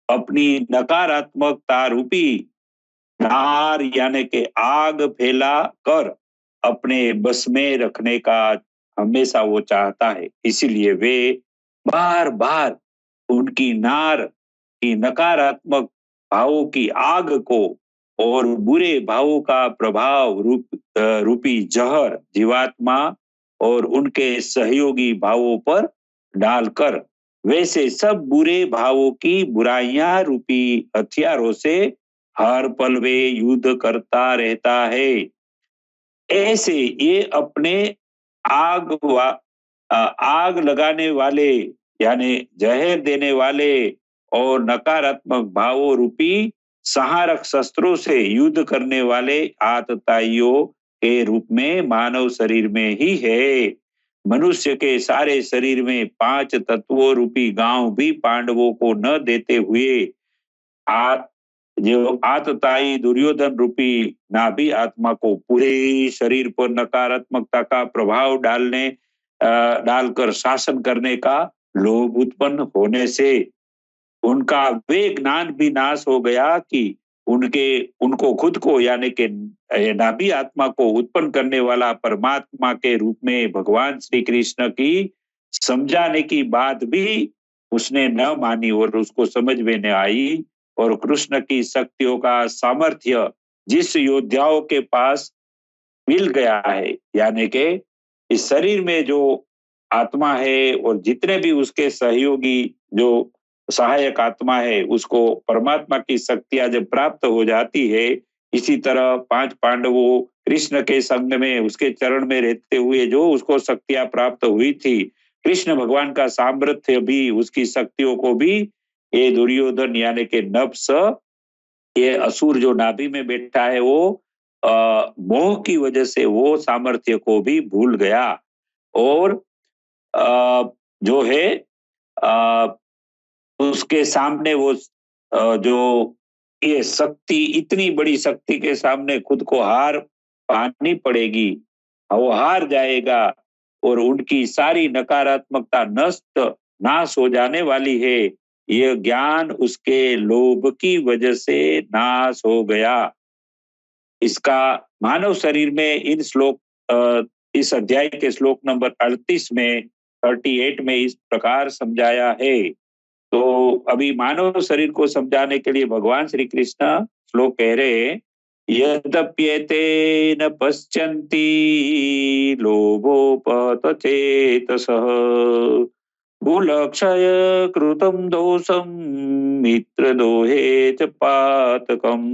अपनी नकारात्मकता रूपी नार यानी कि आग फैला कर अपने बस में रखने का हमेशा वो चाहता है। इसीलिए वे बार बार उनकी नार की नकारात्मक भावों की आग को और बुरे भावों का प्रभाव रूपी जहर जीवात्मा और उनके सहयोगी भावों पर डालकर वैसे सब बुरे भावों की बुराइयां रूपी हथियारों से हर पल वे युद्ध करता रहता है। ऐसे ये अपने आग आग लगाने वाले यानी जहर देने वाले और नकारात्मक भावों रूपी संहारक शस्त्रों से युद्ध करने वाले आतताइयों के रूप में मानव शरीर में ही है। मनुष्य के सारे शरीर में 5 तत्वों रूपी गांव भी पांडवों को न देते हुए जो आतताई दुर्योधन रूपी नाभि आत्मा को पूरे शरीर पर नकारात्मकता का प्रभाव डालकर शासन करने का लोभ उत्पन्न होने से उनका वे ज्ञान भी नाश हो गया कि उनको खुद को यानी कि नाभि आत्मा को उत्पन्न करने वाला परमात्मा के रूप में भगवान श्री कृष्ण की समझाने की बात भी उसने न मानी और उसको समझ में न आई, और कृष्ण की शक्तियों का सामर्थ्य जिस योद्धाओं के पास मिल गया है, यानी कि इस शरीर में जो आत्मा है और जितने भी उसके सहयोगी जो सहायक आत्मा है, उसको परमात्मा की शक्तियां जब प्राप्त हो जाती है, इसी तरह 5 पांडवों कृष्ण के संग में उसके चरण में रहते हुए जो उसको शक्तियां प्राप्त हुई थी, कृष्ण भगवान का सामर्थ्य भी उसकी शक्तियों को भी ये दुर्योधन यानी कि नफ्स, ये असुर जो नाभि में बैठा है, वो मोह की वजह से वो सामर्थ्य को भी भूल गया, और जो है उसके सामने वो जो ये शक्ति, इतनी बड़ी शक्ति के सामने खुद को हार पानी पड़ेगी, वो हार जाएगा और उनकी सारी नकारात्मकता नष्ट नाश हो जाने वाली है। यह ज्ञान उसके लोभ की वजह से नाश हो गया। इसका मानव शरीर में इन इस अध्याय के श्लोक नंबर 38 में इस प्रकार समझाया है। तो अभी मानव शरीर को समझाने के लिए भगवान श्री कृष्ण श्लोक कह रहे हैं, यद्यप्येते न पश्यन्ति लोभोपहत चेतसः भूलक्षय कृतं दोषं मित्रदोहे च पातकम्।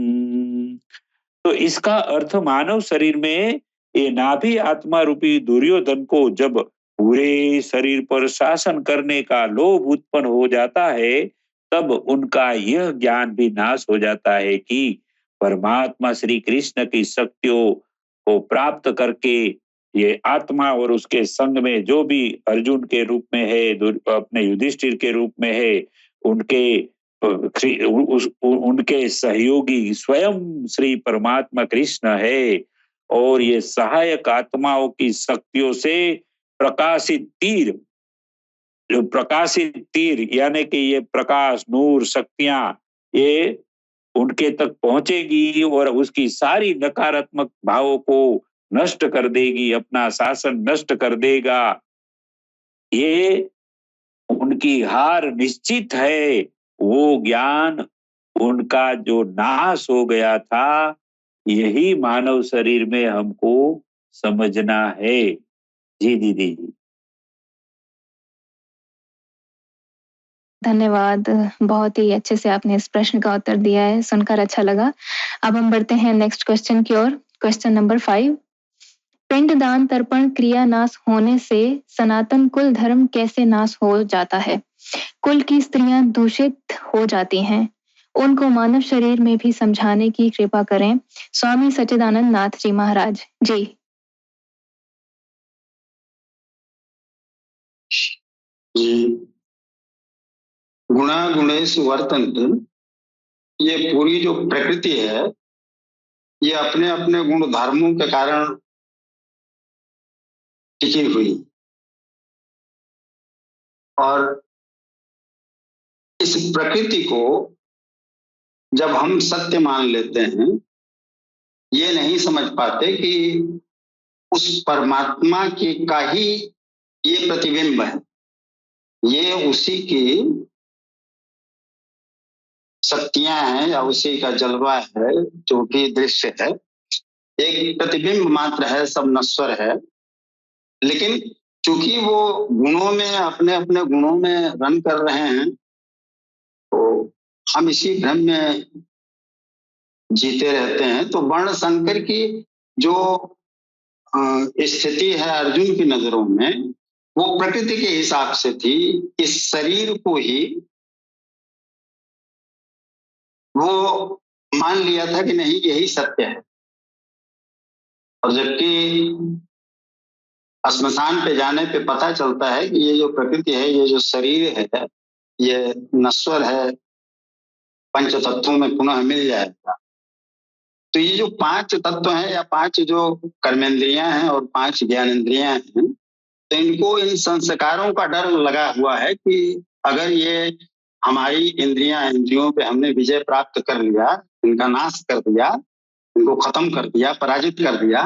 तो इसका अर्थ मानव शरीर में ये नाभि आत्मा रूपी दुर्योधन को जब पूरे शरीर पर शासन करने का लोभ उत्पन्न हो जाता है, तब उनका यह ज्ञान भी नाश हो जाता है कि परमात्मा श्री कृष्ण की शक्तियों को प्राप्त करके ये आत्मा और उसके संग में जो भी अर्जुन के रूप में है, अपने युधिष्ठिर के रूप में है, उनके सहयोगी स्वयं श्री परमात्मा कृष्ण है, और ये सहायक आत्माओं की शक्तियों से प्रकाशित तीर, जो प्रकाशित तीर यानी कि ये प्रकाश, नूर, शक्तियां, ये उनके तक पहुंचेगी और उसकी सारी नकारात्मक भावों को नष्ट कर देगी, अपना शासन नष्ट कर देगा। ये उनकी हार निश्चित है। वो ज्ञान उनका जो नाश हो गया था, यही मानव शरीर में हमको समझना है। जी दीदी जी। धन्यवाद। बहुत ही अच्छे से आपने इस प्रश्न का उत्तर दिया है, सुनकर अच्छा लगा। अब हम बढ़ते हैं नेक्स्ट क्वेश्चन की ओर। क्वेश्चन नंबर 5, पिंडदान तर्पण क्रिया नाश होने से सनातन कुल धर्म कैसे नाश हो जाता है? कुल की स्त्रियां दूषित हो जाती हैं, उनको मानव शरीर में भी समझाने की कृपा करें। स्वामी सच्चिदानंद नाथ जी महाराज। जी जी। गुणा गुणेषु वर्तन्ते, ये पूरी जो प्रकृति है ये अपने अपने गुण धर्मों के कारण टिकी हुई, और इस प्रकृति को जब हम सत्य मान लेते हैं, ये नहीं समझ पाते कि उस परमात्मा की का ही ये प्रतिबिंब है, ये उसी की शक्तियां हैं या उसी का जलवा है जो कि दृश्य है, एक प्रतिबिंब मात्र है, सब नश्वर है। लेकिन चूंकि वो गुणों में अपने अपने गुणों में रन कर रहे हैं, तो हम इसी भ्रम में जीते रहते हैं। तो वर्ण संकर की जो स्थिति है अर्जुन की नजरों में, वो प्रकृति के हिसाब से थी। इस शरीर को ही वो मान लिया था कि नहीं यही सत्य है, और जबकि श्मशान पे जाने पे पता चलता है कि ये जो प्रकृति है, ये जो शरीर है, ये नश्वर है, पंच तत्वों में पुनः मिल जाएगा। तो ये जो 5 तत्व हैं या 5 जो कर्मेंद्रियां हैं और 5 ज्ञानेंद्रियां हैं, तो इनको इन संस्कारों का डर लगा हुआ है कि अगर ये हमारी इंद्रियों पे हमने विजय प्राप्त कर लिया, इनका नाश कर दिया, इनको खत्म कर दिया, पराजित कर दिया,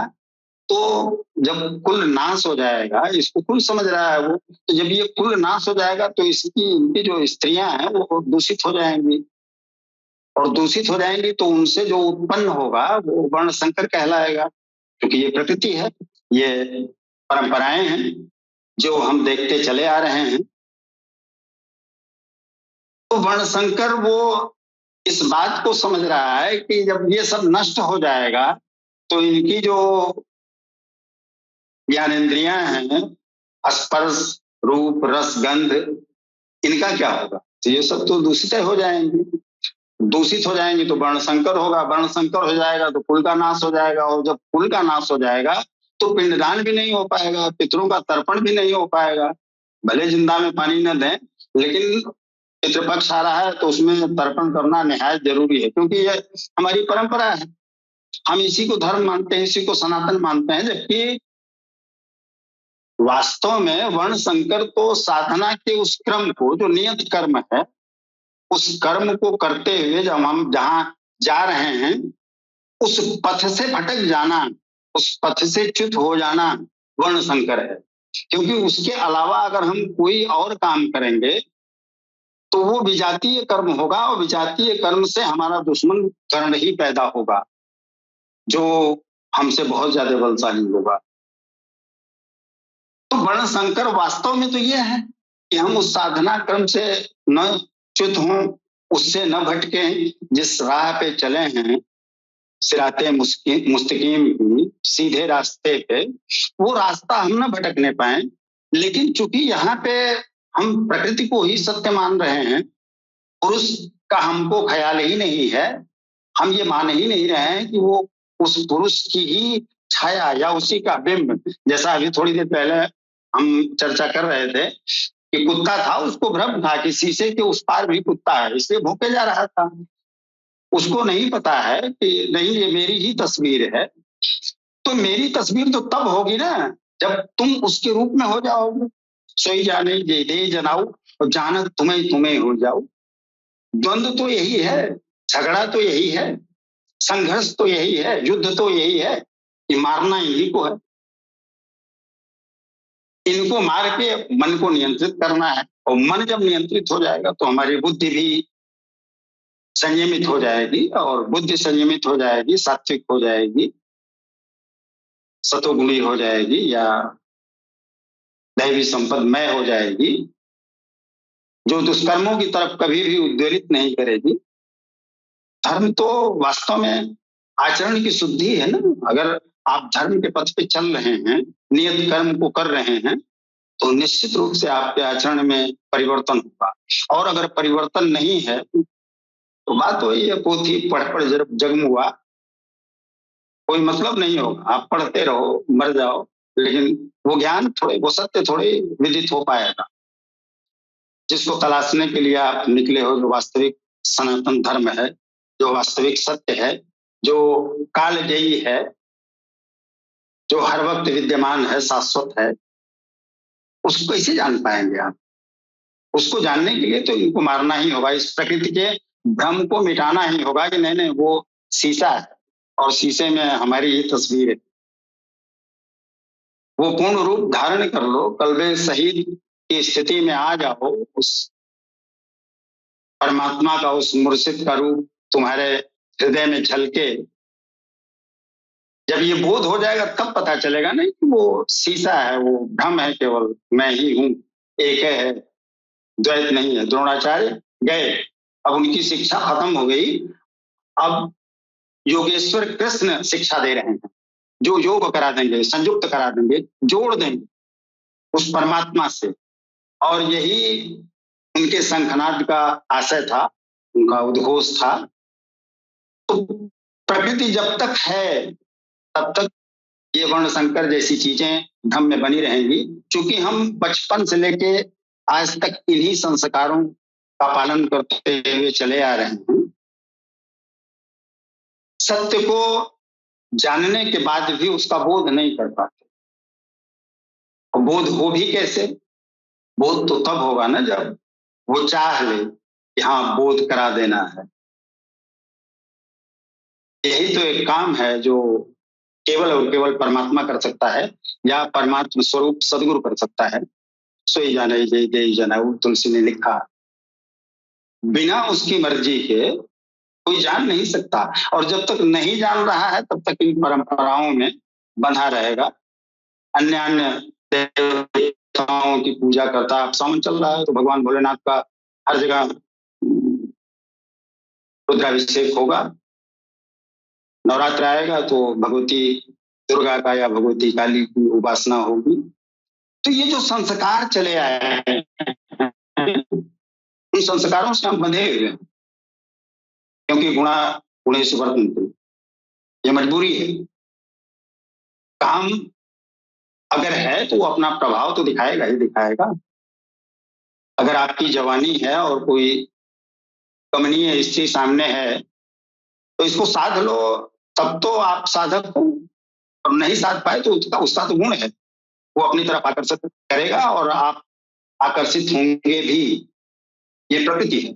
तो जब कुल नाश हो जाएगा, इसको कुल समझ रहा है वो, तो जब ये कुल नाश हो जाएगा तो इनकी जो स्त्रियां हैं वो दूषित हो जाएंगी, और दूषित हो जाएंगी तो उनसे जो उत्पन्न होगा वो वर्ण संकर कहलाएगा, क्योंकि ये प्रकृति है, ये परंपराएं हैं जो हम देखते चले आ रहे हैं। तो वर्ण संकर वो इस बात को समझ रहा है कि जब ये सब नष्ट हो जाएगा तो इनकी जो ज्ञानेंद्रियां हैं, स्पर्श, रूप, रस, गंध, इनका क्या होगा? तो ये सब तो दूषित हो जाएंगी। दूषित हो जाएंगी तो वर्ण संकर होगा, वर्ण संकर हो जाएगा तो कुल का नाश हो जाएगा, और जब कुल का नाश हो जाएगा तो पिंडदान भी नहीं हो पाएगा, पितरों का तर्पण भी नहीं हो पाएगा। भले जिंदा में पानी न दें, लेकिन पितृपक्ष आ रहा है तो उसमें तर्पण करना निहायत जरूरी है, क्योंकि ये हमारी परंपरा है, हम इसी को धर्म मानते हैं, इसी को सनातन मानते हैं। जबकि वास्तव में वर्ण संकर तो साधना के उस क्रम को, जो नियत कर्म है, उस कर्म को करते हुए जब हम जहां जा रहे हैं, उस पथ से भटक जाना, उस पथ से च्युत हो जाना वर्ण संकर है। क्योंकि उसके अलावा अगर हम कोई और काम करेंगे तो वो विजातीय कर्म होगा, और विजातीय कर्म से हमारा दुश्मन कर्ण ही पैदा होगा जो हमसे बहुत ज्यादा बलशाली होगा। तो वर्ण संकर वास्तव में तो ये है कि हम उस साधना क्रम से न च्युत हों, उससे न भटके, जिस राह पे चले हैं, सिराते मुस्तकीम की, सीधे रास्ते पे, वो रास्ता हम न भटकने पाए। लेकिन चूंकि यहाँ पे हम प्रकृति को ही सत्य मान रहे हैं, पुरुष का हमको ख्याल ही नहीं है, हम ये मान ही नहीं रहे हैं कि वो उस पुरुष की ही छाया या उसी का बिंब, जैसा अभी थोड़ी देर पहले हम चर्चा कर रहे थे कि कुत्ता था, उसको भ्रम था कि शीशे के उस पार भी कुत्ता है, इसलिए भूखे जा रहा था। उसको नहीं पता है कि नहीं ये मेरी ही तस्वीर है। तो मेरी तस्वीर तो तब होगी ना जब तुम उसके रूप में हो जाओगे। सोई जाने दे जनाऊ और जान तुम्हें तुम्हें हो जाओ। द्वंद्व तो यही है, झगड़ा तो यही है, संघर्ष तो यही है, युद्ध तो यही है कि मारना इन्हीं को है। इनको मार के मन को नियंत्रित करना है, और मन जब नियंत्रित हो जाएगा तो हमारी बुद्धि भी संयमित हो जाएगी, और बुद्धि संयमित हो जाएगी, सात्विक हो जाएगी, सतोगुणी हो जाएगी, या दैवी संपदमय हो जाएगी, जो दुष्कर्मों की तरफ कभी भी उद्वेलित नहीं करेगी। धर्म तो वास्तव में आचरण की शुद्धि है ना। अगर आप धर्म के पथ पे चल रहे हैं, नियत कर्म को कर रहे हैं, तो निश्चित रूप से आपके आचरण में परिवर्तन होगा। और अगर परिवर्तन नहीं है तो बात वही है, पोथी पढ़ पढ़ जगमुआ, कोई मतलब नहीं होगा। आप पढ़ते रहो, मर जाओ, लेकिन वो ज्ञान थोड़े, वो सत्य थोड़े विदित हो पाएगा जिसको तलाशने के लिए आप निकले हो। जो वास्तविक सनातन धर्म है, जो वास्तविक सत्य है, जो कालजयी है, जो हर वक्त विद्यमान है, शाश्वत है, उसको कैसे जान पाएंगे आप? उसको जानने के लिए तो इनको मारना ही होगा, इस प्रकृति के भ्रम को मिटाना ही होगा कि नहीं नहीं वो शीशा है और शीशे में हमारी ये तस्वीर है। वो पूर्ण रूप धारण कर लो, कल्बे शहीद की स्थिति में आ जाओ, उस परमात्मा का, उस मुर्शिद का रूप तुम्हारे हृदय में झलके। जब ये बोध हो जाएगा तब पता चलेगा नहीं कि वो शीशा है, वो भ्रम है, केवल मैं ही हूं, एक है, द्वैत नहीं है। द्रोणाचार्य गए, अब उनकी शिक्षा खत्म हो गई। अब योगेश्वर कृष्ण शिक्षा दे रहे हैं, जो योग करा देंगे, संयुक्त करा देंगे, जोड़ देंगे उस परमात्मा से। और यही उनके शंखनाद का आशय था, उनका उद्घोष था। तो प्रकृति जब तक है तब तक ये वर्ण संकर जैसी चीजें धम में बनी रहेंगी, क्योंकि हम बचपन से लेके आज तक इन्हीं संस्कारों का पालन करते हुए चले आ रहे हैं। सत्य को जानने के बाद भी उसका बोध नहीं कर पाते। और बोध हो भी कैसे? बोध तो तब होगा ना जब वो चाह ले कि हाँ बोध करा देना है। यही तो एक काम है जो केवल और केवल परमात्मा कर सकता है, या परमात्मा स्वरूप सदगुरु कर सकता है। सोई जाने जय जय जनाऊ, तुलसी ने लिखा। बिना उसकी मर्जी के कोई जान नहीं सकता, और जब तक नहीं जान रहा है तब तक इन परंपराओं में बंधा रहेगा। अन्य अन्य देवताओं की पूजा करता है। अब सावन चल रहा है तो भगवान भोलेनाथ का हर जगह रुद्राभिषेक होगा। नवरात्र आएगा तो भगवती दुर्गा का या भगवती काली की उपासना होगी। तो ये जो संस्कार चले आए हैं, उन संस्कारों से हम बंधे हुए हैं, क्योंकि गुणेश वर्तन्ते, ये मजबूरी है। काम अगर है तो वो अपना प्रभाव तो दिखाएगा ही दिखाएगा। अगर आपकी जवानी है और कोई कमनीय स्त्री सामने है तो इसको साध लो, तब तो आप साधक हो। और नहीं साध पाए तो उसका तो गुण है, वो अपनी तरफ आकर्षित करेगा और आप आकर्षित होंगे भी। ये प्रकृति है।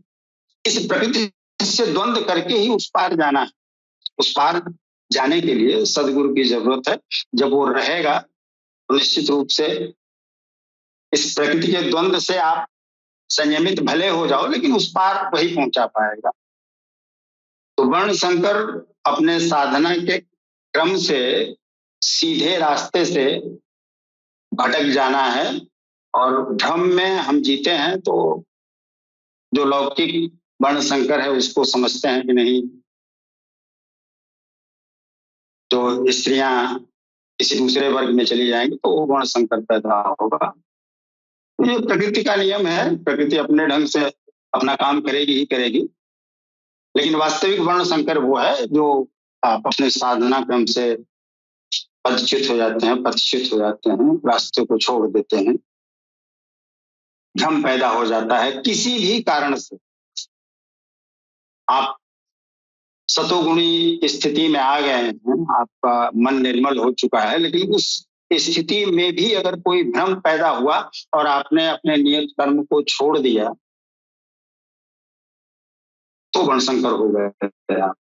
इस प्रकृति से द्वंद्व करके ही उस पार जाना है। उस पार जाने के लिए सदगुरु की जरूरत है। जब वो रहेगा तो निश्चित रूप से इस प्रकृति के द्वंद्व से आप संयमित भले हो जाओ, लेकिन उस पार वही पहुंचा पाएगा। तो वर्ण संकर अपने साधना के क्रम से सीधे रास्ते से भटक जाना है, और भ्रम में हम जीते हैं। तो जो लौकिक वर्ण संकर है उसको समझते हैं कि नहीं, तो स्त्रियां किसी दूसरे वर्ग में चली जाएंगी तो वो वर्ण संकर पैदा होगा। तो ये प्रकृति का नियम है। प्रकृति अपने ढंग से अपना काम करेगी ही करेगी, लेकिन वास्तविक वर्ण संकर वो है जो आप अपने साधना क्रम से परिचित हो जाते हैं, प्रतिष्ठित हो जाते हैं, रास्ते को छोड़ देते हैं, भ्रम पैदा हो जाता है किसी भी कारण से। आप सतोगुणी स्थिति में आ गए हैं, आपका मन निर्मल हो चुका है, लेकिन उस स्थिति में भी अगर कोई भ्रम पैदा हुआ और आपने अपने नियत कर्म को छोड़ दिया तो वर्णशंकर हो गए आप।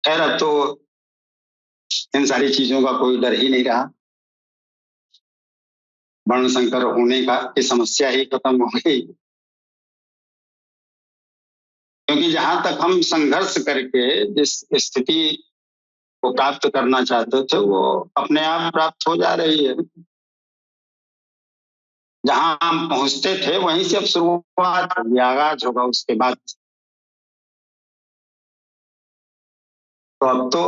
खैर अब तो इन सारी चीजों का कोई डर ही नहीं रहा, वर्णशंकर होने का की समस्या ही खत्म हो गई, क्योंकि जहां तक हम संघर्ष करके जिस स्थिति को प्राप्त करना चाहते थे वो अपने आप प्राप्त हो जा रही है। जहां हम पहुंचते थे वहीं से अब शुरुआत होगी, आगाज होगा उसके बाद। तो अब तो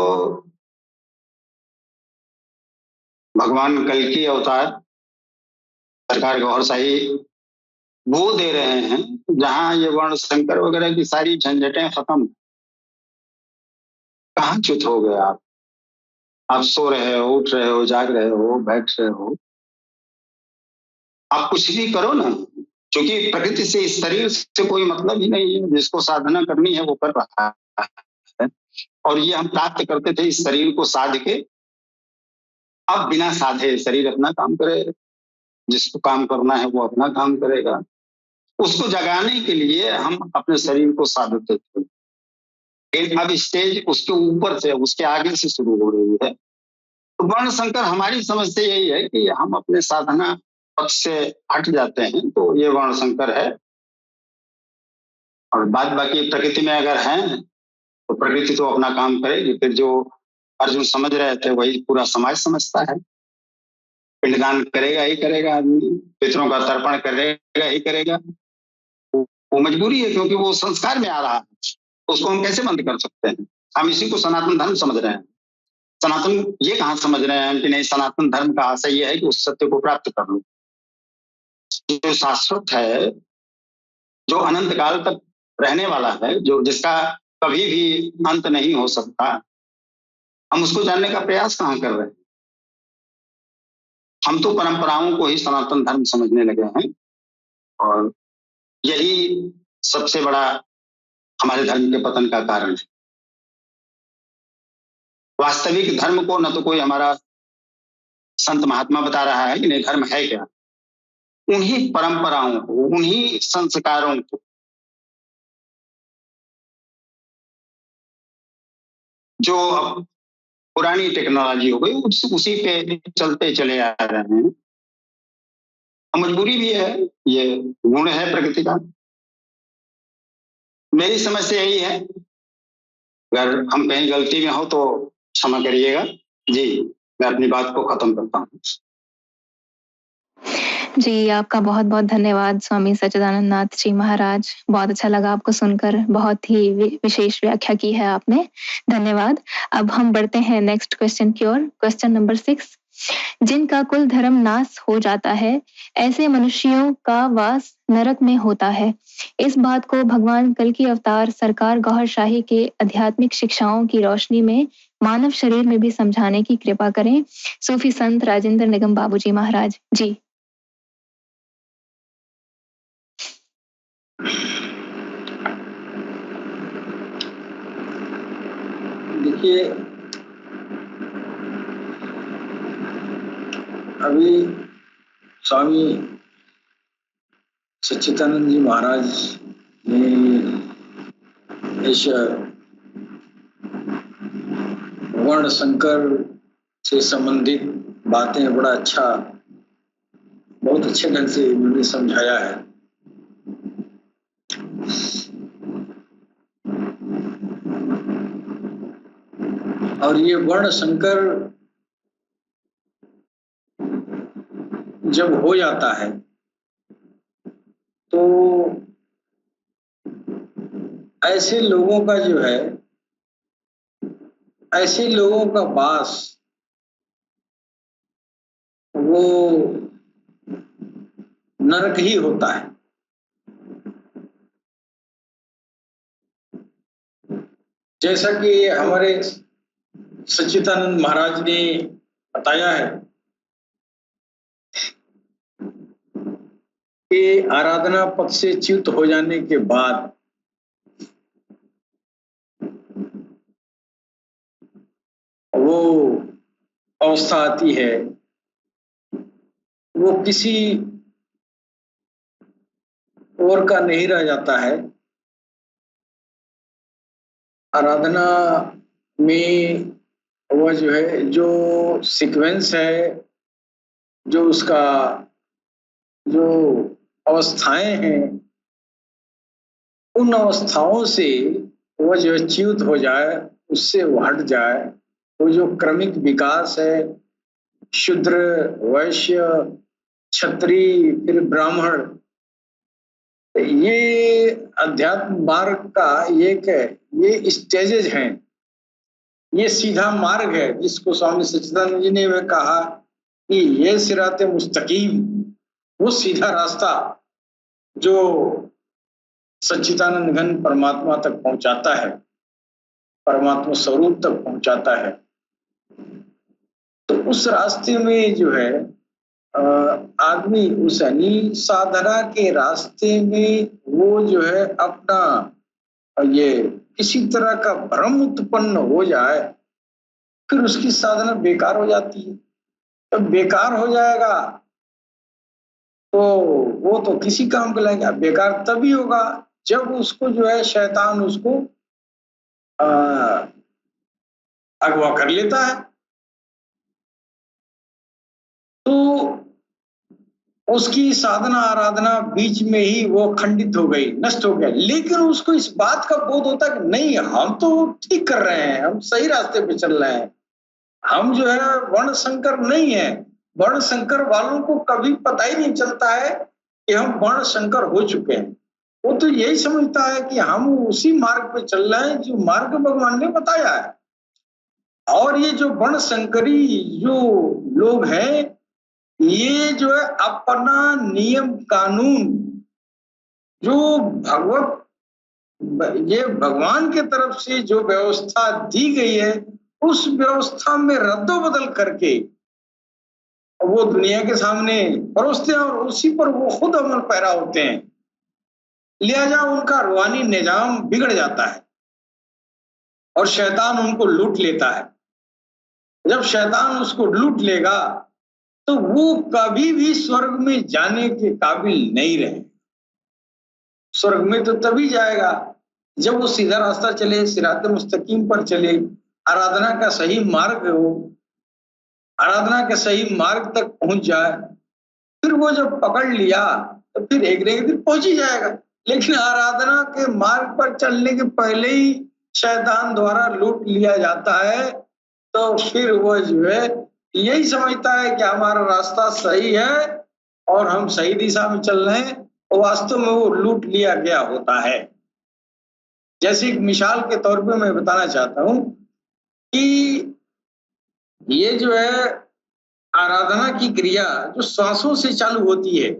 भगवान कल की अवतार सरकार गौर शाही वो दे रहे हैं जहां ये वर्ण संकर वगैरह की सारी झंझटें खत्म। कहाँ च्युत हो गए आप सो रहे हो, उठ रहे हो, जाग रहे हो, बैठ रहे हो, आप कुछ भी करो ना, क्योंकि प्रकृति से इस शरीर से कोई मतलब ही नहीं है। जिसको साधना करनी है वो कर रहा है, और ये हम प्राप्त करते थे इस शरीर को साध के। अब बिना साधे शरीर अपना काम करे, जिसको काम करना है वो अपना काम करेगा। उसको जगाने के लिए हम अपने शरीर को साधते थे, लेकिन अब स्टेज उसके ऊपर से, उसके आगे से शुरू हो रही है। तो वर्ण संकर हमारी समझ से यही है कि हम अपने साधना पक्ष से हट जाते हैं तो ये वर्ण संकर है। और बाद बाकी प्रकृति में अगर हैं तो प्रकृति तो अपना काम करेगी। फिर जो अर्जुन समझ रहे थे वही पूरा समाज समझता है। पिंडदान करेगा ही करेगा आदमी, पितरों का तर्पण करेगा ही करेगा, वो मजबूरी है, क्योंकि वो संस्कार में आ रहा है। उसको हम कैसे बंद कर सकते हैं? हम इसी को सनातन धर्म समझ रहे हैं। सनातन ये कहाँ समझ रहे हैं कि नहीं, सनातन धर्म का आशय ये है कि उस सत्य को प्राप्त कर लो जो शाश्वत है, जो अनंत काल तक रहने वाला है, जो जिसका कभी भी अंत नहीं हो सकता। हम उसको जानने का प्रयास कहाँ कर रहे हैं? हम तो परंपराओं को ही सनातन धर्म समझने लगे हैं, और यही सबसे बड़ा हमारे धर्म के पतन का कारण है। वास्तविक धर्म को न तो कोई हमारा संत महात्मा बता रहा है कि नहीं धर्म है क्या, उन्हीं परंपराओं को, उन्हीं संस्कारों को जो अब पुरानी टेक्नोलॉजी हो गई उसी पे चलते चले आ रहे हैं। मजबूरी भी है, ये गुण है प्रकृति का। मेरी समझ से यही है, अगर हम कहीं गलती में हो तो क्षमा करिएगा जी। मैं अपनी बात को खत्म करता हूँ। जी, आपका बहुत-बहुत धन्यवाद स्वामी सच्चिदानंद नाथ जी महाराज। बहुत अच्छा लगा आपको सुनकर, बहुत ही विशेष व्याख्या की है आपने। धन्यवाद। अब हम बढ़ते हैं नेक्स्ट क्वेश्चन की ओर। क्वेश्चन नंबर 6, जिनका कुल धर्म नाश हो जाता है, ऐसे मनुष्यों का वास नरक में होता है। इस बात को भगवान कल की अवतार सरकार गौहर शाही के आध्यात्मिक शिक्षाओं की रोशनी में मानव शरीर में भी समझाने की कृपा करें। सूफी संत राजेंद्र निगम बाबूजी महाराज जी। देखिए, अभी स्वामी सच्चिदानंद जी महाराज ने इस वर्ण संकर से संबंधित बातें बड़ा अच्छा, बहुत अच्छे ढंग से उन्होंने समझाया है। और ये वर्ण संकर जब हो जाता है तो ऐसे लोगों का जो है, ऐसे लोगों का वास वो नरक ही होता है। जैसा कि हमारे सच्चिदानंद महाराज ने बताया है कि आराधना पद से च्युत हो जाने के बाद वो अवस्था आती है, वो किसी और का नहीं रह जाता है। आराधना में वो जो है, जो सीक्वेंस है, जो उसका जो अवस्थाएं हैं, उन अवस्थाओं से वो जो है च्युत हो जाए, उससे वो हट जाए। वो जो क्रमिक विकास है, शूद्र, वैश्य, क्षत्रिय, फिर ब्राह्मण, ये अध्यात्म मार्ग का ये स्टेजेज हैं। ये सीधा मार्ग है जिसको स्वामी सच्चिदानंद जी ने वह कहा कि ये सिराते मुस्तकीम, वो सीधा रास्ता जो सच्चिदानंद घन परमात्मा तक पहुंचाता है, परमात्मा स्वरूप तक पहुंचाता है। तो उस रास्ते में जो है आदमी उस यानी साधना के रास्ते में वो जो है अपना ये किसी तरह का भ्रम उत्पन्न हो जाए, फिर उसकी साधना बेकार हो जाती है। तो बेकार हो जाएगा तो वो तो किसी काम का लगेगा। बेकार तभी होगा जब उसको जो है शैतान उसको अगवा कर लेता है, तो उसकी साधना आराधना बीच में ही वो खंडित हो गई, नष्ट हो गया। लेकिन उसको इस बात का बोध होता है कि नहीं, हम तो ठीक कर रहे हैं, हम सही रास्ते पे चल रहे हैं, हम जो है वर्ण संकर नहीं है। वर्ण संकर वालों को कभी पता ही नहीं चलता है कि हम वर्ण संकर हो चुके हैं। वो तो यही समझता है कि हम उसी मार्ग पे चल रहे हैं जो मार्ग भगवान ने बताया है। और ये जो वर्ण संकरी जो लोग हैं, ये जो है अपना नियम कानून जो ये भगवान के तरफ से जो व्यवस्था दी गई है, उस व्यवस्था में रद्दोबदल करके वो दुनिया के सामने परोसते हैं और उसी पर वो खुद अमल पैरा होते हैं। लिहाजा उनका रूहानी निजाम बिगड़ जाता है और शैतान उनको लूट लेता है। जब शैतान उसको लूट लेगा तो वो कभी भी स्वर्ग में जाने के काबिल नहीं रहे। स्वर्ग में तो तभी जाएगा जब वो सीधा रास्ता चले, सिरात मुस्तकीम पर चले, आराधना का सही मार्ग हो, आराधना के सही मार्ग तक पहुंच जाए। फिर वो जब पकड़ लिया तो फिर एक दिन पहुंच ही जाएगा। लेकिन आराधना के मार्ग पर चलने के पहले ही शैतान द्वारा लूट लिया जाता है, तो फिर वो जो है यही समझता है कि हमारा रास्ता सही है और हम सही दिशा में चल रहे हैं, और वास्तव में वो लूट लिया गया होता है। जैसे एक मिसाल के तौर पे मैं बताना चाहता हूं कि ये जो है आराधना की क्रिया जो श्वासों से चालू होती है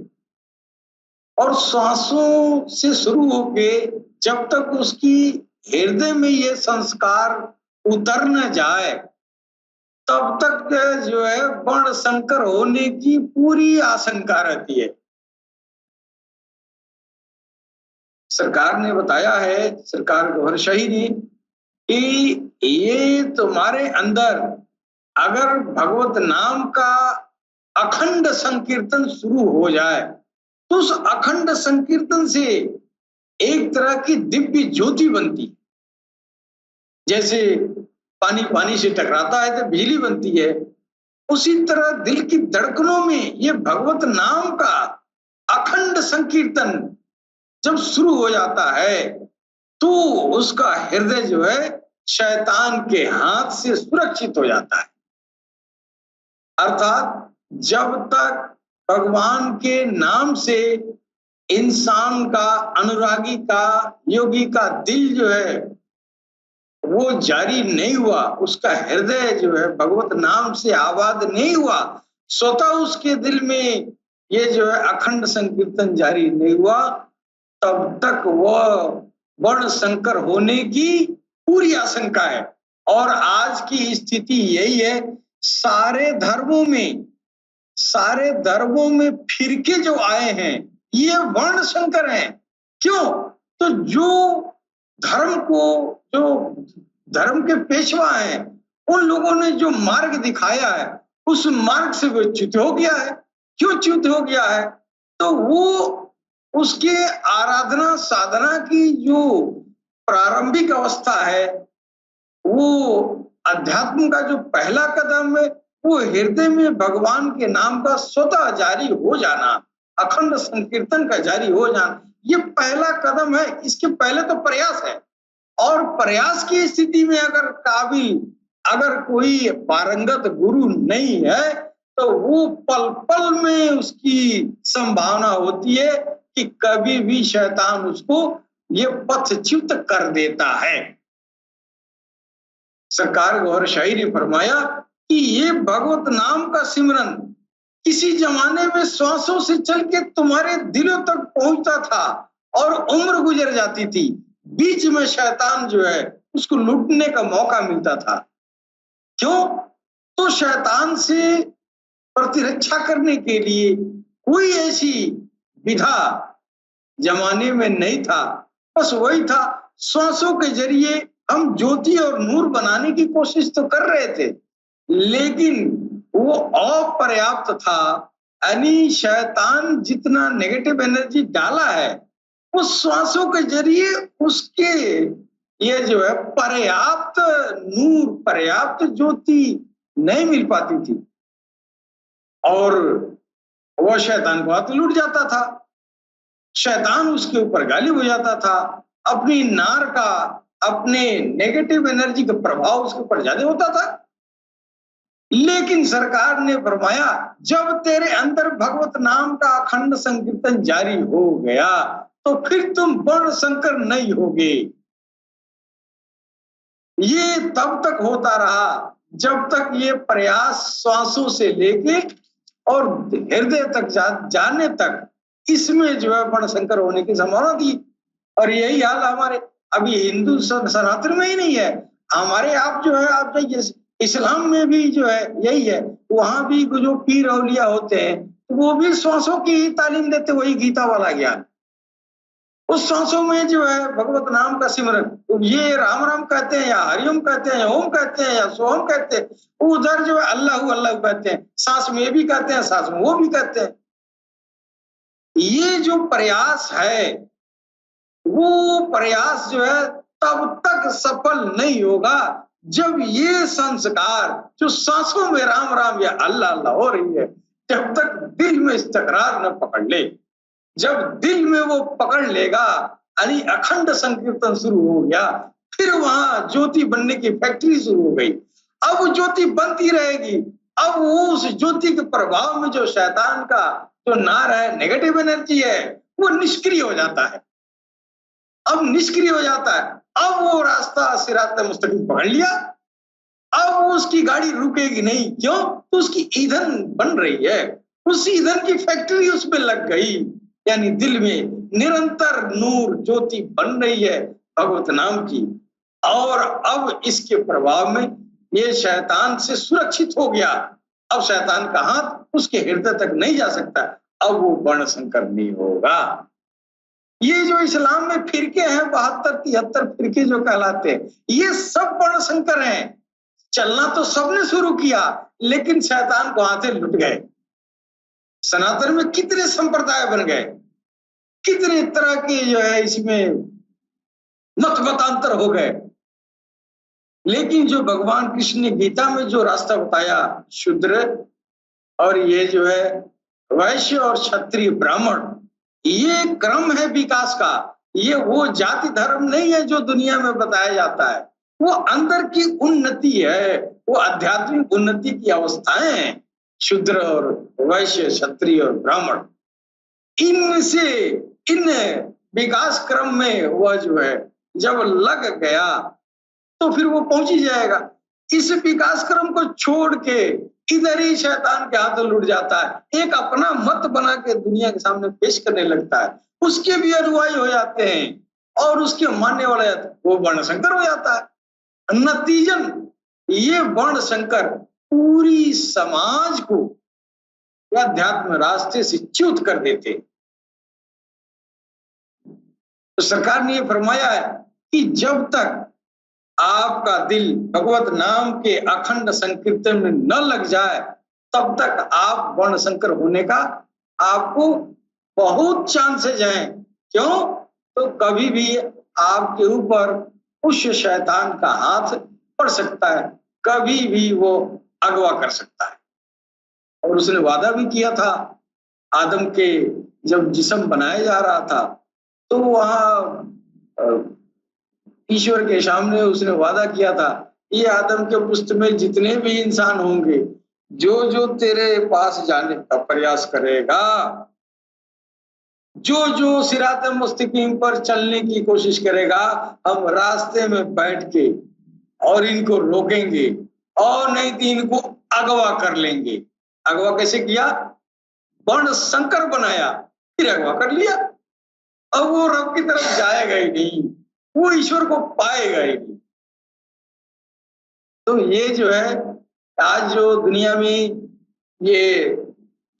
और श्वासों से शुरू होके जब तक उसकी हृदय में ये संस्कार उतर न जाए, तब तक जो है वर्ण संकर होने की पूरी आशंका रहती है। सरकार ने बताया है, सरकार गौहर शाही ने, कि ये तुम्हारे अंदर अगर भगवत नाम का अखंड संकीर्तन शुरू हो जाए तो उस अखंड संकीर्तन से एक तरह की दिव्य ज्योति बनती। जैसे पानी पानी से टकराता है तो बिजली बनती है, उसी तरह दिल की धड़कनों में ये भगवत नाम का अखंड संकीर्तन जब शुरू हो जाता है तो उसका हृदय जो है शैतान के हाथ से सुरक्षित हो जाता है। अर्थात जब तक भगवान के नाम से इंसान का, अनुरागी का, योगी का दिल जो है वो जारी नहीं हुआ, उसका हृदय जो है भगवत नाम से आबाद नहीं हुआ, स्वतः उसके दिल में ये जो है अखंड संकीर्तन जारी नहीं हुआ, तब तक वह वर्ण संकर होने की पूरी आशंका है। और आज की स्थिति यही है, सारे धर्मों में फिरके जो आए हैं ये वर्ण संकर हैं। क्यों? तो जो धर्म के पेशवा हैं उन लोगों ने जो मार्ग दिखाया है उस मार्ग से वो च्युत हो गया है। क्यों च्युत हो गया है? तो वो उसके आराधना साधना की जो प्रारंभिक अवस्था है, वो अध्यात्म का जो पहला कदम है, वो हृदय में भगवान के नाम का स्वतः जारी हो जाना, अखंड संकीर्तन का जारी हो जाना, ये पहला कदम है। इसके पहले तो प्रयास है, और प्रयास की स्थिति में अगर कोई पारंगत गुरु नहीं है तो वो पल पल में उसकी संभावना होती है कि कभी भी शैतान उसको ये पथच्युत कर देता है। सरकार गौर शाही ने फरमाया कि ये भगवत नाम का सिमरन किसी जमाने में श्वासों से चल के तुम्हारे दिलों तक पहुंचता था और उम्र गुजर जाती थी, बीच में शैतान जो है उसको लूटने का मौका मिलता था। क्यों? तो शैतान से प्रतिरक्षा करने के लिए कोई ऐसी विधा जमाने में नहीं था, बस वही था, श्वासों के जरिए हम ज्योति और नूर बनाने की कोशिश तो कर रहे थे, लेकिन वो अपर्याप्त था। यानी शैतान जितना नेगेटिव एनर्जी डाला है, उस श्वासों के जरिए उसके ये जो है पर्याप्त नूर, पर्याप्त ज्योति नहीं मिल पाती थी, और वो शैतान को हाथ लूट जाता था। शैतान उसके ऊपर गालिब हो जाता था, अपनी नार का, अपने नेगेटिव एनर्जी का प्रभाव उसके ऊपर ज्यादा होता था। लेकिन सरकार ने फरमाया, जब तेरे अंदर भगवत नाम का अखंड संकीर्तन जारी हो गया तो फिर तुम वर्ण संकर नहीं होगे। ये तब तक होता रहा जब तक ये प्रयास श्वासों से लेके और हृदय तक जाने तक इसमें जो है वर्ण संकर होने की संभावना थी। और यही हाल हमारे अभी हिंदू सनातन में ही नहीं है, हमारे आप जो है आप जाइए इस्लाम में भी जो है यही है। वहां भी जो पीर औलिया होते हैं वो भी श्वासों की ही तालीम देते, वही गीता वाला ज्ञान। उस श्वासों में जो है भगवत नाम का सिमरन, ये राम राम कहते हैं या हरिओम कहते हैं या ओम कहते हैं या सोहम कहते हैं, उधर जो है अल्लाह अल्लाह कहते हैं, सांस में भी कहते हैं, सांस में वो भी कहते हैं। ये जो प्रयास है वो प्रयास जो है तब तक सफल नहीं होगा जब ये संस्कार जो सांसों में राम राम या अल्लाह अल्लाह हो रही है, जब तक दिल में इस तकरार न पकड़ ले। जब दिल में वो पकड़ लेगा, यानी अखंड संकीर्तन शुरू हो गया, फिर वहां ज्योति बनने की फैक्ट्री शुरू हो गई। अब ज्योति बनती रहेगी, अब वो उस ज्योति के प्रभाव में जो शैतान का जो नार है, नेगेटिव एनर्जी है, वो निष्क्रिय हो जाता है। अब निष्क्रिय हो जाता है, अब वो रास्ता सिरात मुस्तकीम पकड़ लिया, अब उसकी गाड़ी रुकेगी नहीं। क्यों? तो उसकी ईंधन बन रही है, उस ईंधन की फैक्ट्री उसमें लग गई, यानी दिल में निरंतर नूर ज्योति बन रही है भगवत नाम की। और अब इसके प्रभाव में ये शैतान से सुरक्षित हो गया। अब शैतान का हाथ उसके हृदय तक नहीं जा सकता, अब वो वर्ण संकर नहीं होगा। ये जो इस्लाम में फिरके हैं 72-73 फिरके जो कहलाते हैं, ये सब वर्ण संकर हैं। चलना तो सबने शुरू किया, लेकिन शैतान को हाथे लुट गए। सनातन में कितने संप्रदाय बन गए, कितने तरह के जो है इसमें मतमतांतर हो गए। लेकिन जो भगवान कृष्ण ने गीता में जो रास्ता बताया, शूद्र और ये जो है वैश्य और क्षत्रिय ब्राह्मण, ये क्रम है विकास का। ये वो जाति धर्म नहीं है जो दुनिया में बताया जाता है, वो अंदर की उन्नति है, वो आध्यात्मिक उन्नति की अवस्थाएं हैं। शूद्र और वैश्य, क्षत्रिय और ब्राह्मण, इनसे इन विकास क्रम में वह जो है जब लग गया तो फिर वो पहुंच ही जाएगा। इस विकास क्रम को छोड़ के इधर ही शैतान के हाथों लुट जाता है, एक अपना मत बना के दुनिया के सामने पेश करने लगता है, उसके भी अनुयायी हो जाते हैं और उसके मानने वाले वो वर्ण संकर हो जाता है। नतीजन ये वर्ण संकर पूरी समाज को अध्यात्म रास्ते से च्युत कर देते। तो सरकार ने ये फरमाया है कि जब तक आपका दिल भगवत नाम के अखंड संकीर्तन में न लग जाए, तब तक आप वर्ण संकर होने का आपको बहुत चांसेज हैं। क्यों? तो कभी भी आपके ऊपर उस शैतान का हाथ पड़ सकता है, कभी भी वो अगवा कर सकता है। और उसने वादा भी किया था, आदम के जब जिस्म बनाया जा रहा था तो वहां ईश्वर के सामने उसने वादा किया था, ये आदम के पुष्ट में जितने भी इंसान होंगे, जो जो तेरे पास जाने का प्रयास करेगा, जो जो सिरात मुस्तकीम पर चलने की कोशिश करेगा, हम रास्ते में बैठ के और इनको रोकेंगे और नहीं तो इनको अगवा कर लेंगे। अगवा कैसे किया? वर्ण संकर बनाया, फिर अगवा कर लिया। अब वो रब की तरफ जाएगा ही नहीं, वो ईश्वर को पाएगा ही नहीं। तो ये जो है आज जो दुनिया में ये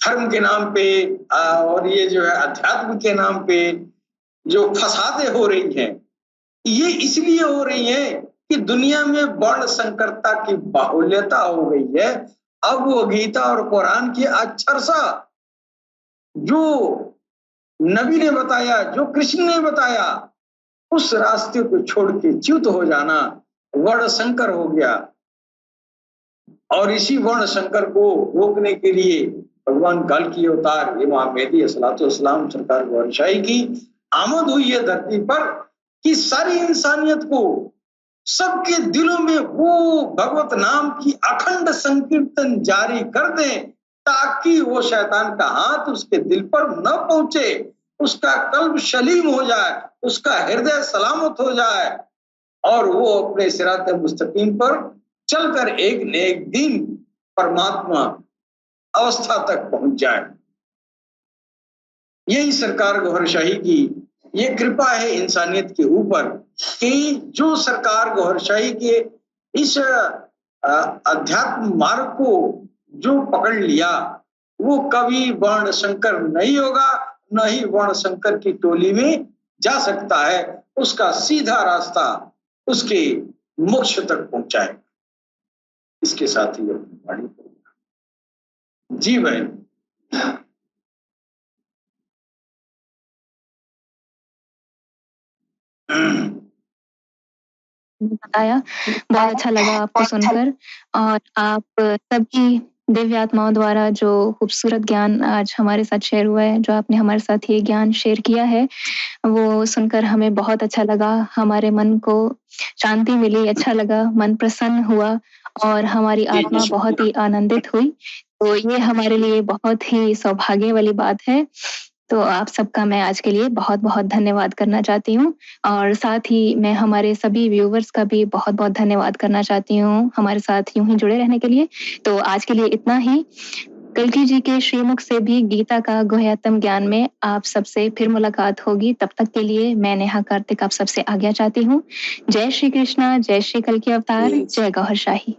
धर्म के नाम पे और ये जो है अध्यात्म के नाम पे जो फसादें हो रही हैं, ये इसलिए हो रही हैं कि दुनिया में वर्ण संकरता की बाहुल्यता हो गई है। अब वो गीता और कुरान की अक्षर सा जो नबी ने बताया, जो कृष्ण ने बताया, उस रास्ते को छोड़ के च्युत हो जाना वर्ण संकर हो गया। और इसी वर्ण संकर को रोकने के लिए भगवान कल की अवतार इमाम मेहदी अलैहिस्सलाम सरकार गौरशाही की आमद हुई है धरती पर कि सारी इंसानियत को, सबके दिलों में वो भगवत नाम की अखंड संकीर्तन जारी कर दें, ताकि वो शैतान का हाथ उसके दिल पर न पहुंचे, उसका कल्ब सलीम हो जाए, उसका हृदय सलामत हो जाए और वो अपने सिरात मुस्तकीम पर चलकर एक न एक दिन परमात्मा अवस्था तक पहुंच जाए। यही सरकार गौहरशाही की ये कृपा है इंसानियत के ऊपर कि जो सरकार गौहरशाही के इस अध्यात्म मार्ग को जो पकड़ लिया, वो कभी वर्ण संकर नहीं होगा, न ही वर्ण संकर की टोली में जा सकता है। उसका सीधा रास्ता उसके मोक्ष तक पहुंचाए। इसके साथ ही अपनी वाणी करूंगा। जी बहन। बताया, बहुत अच्छा लगा आपको सुनकर। और आप सभी दिव्य आत्माओं द्वारा जो खूबसूरत ज्ञान आज हमारे साथ शेयर हुआ है, जो आपने हमारे साथ ये ज्ञान शेयर किया है, वो सुनकर हमें बहुत अच्छा लगा। हमारे मन को शांति मिली, अच्छा लगा, मन प्रसन्न हुआ और हमारी आत्मा बहुत ही आनंदित हुई। तो ये हमारे लिए बहुत ही सौभाग्य वाली बात है। तो आप सबका मैं आज के लिए बहुत बहुत धन्यवाद करना चाहती हूँ और साथ ही मैं हमारे सभी व्यूवर्स का भी बहुत बहुत धन्यवाद करना चाहती हूँ हमारे साथ यूं ही जुड़े रहने के लिए। तो आज के लिए इतना ही। कल्कि जी के श्रीमुख से भी गीता का गुह्यतम ज्ञान में आप सबसे फिर मुलाकात होगी। तब तक के लिए मैं नेहा कार्तिक आप सबसे आज्ञा चाहती हूँ। जय श्री कृष्णा, जय श्री कल्कि अवतार, जय गौहरशाही।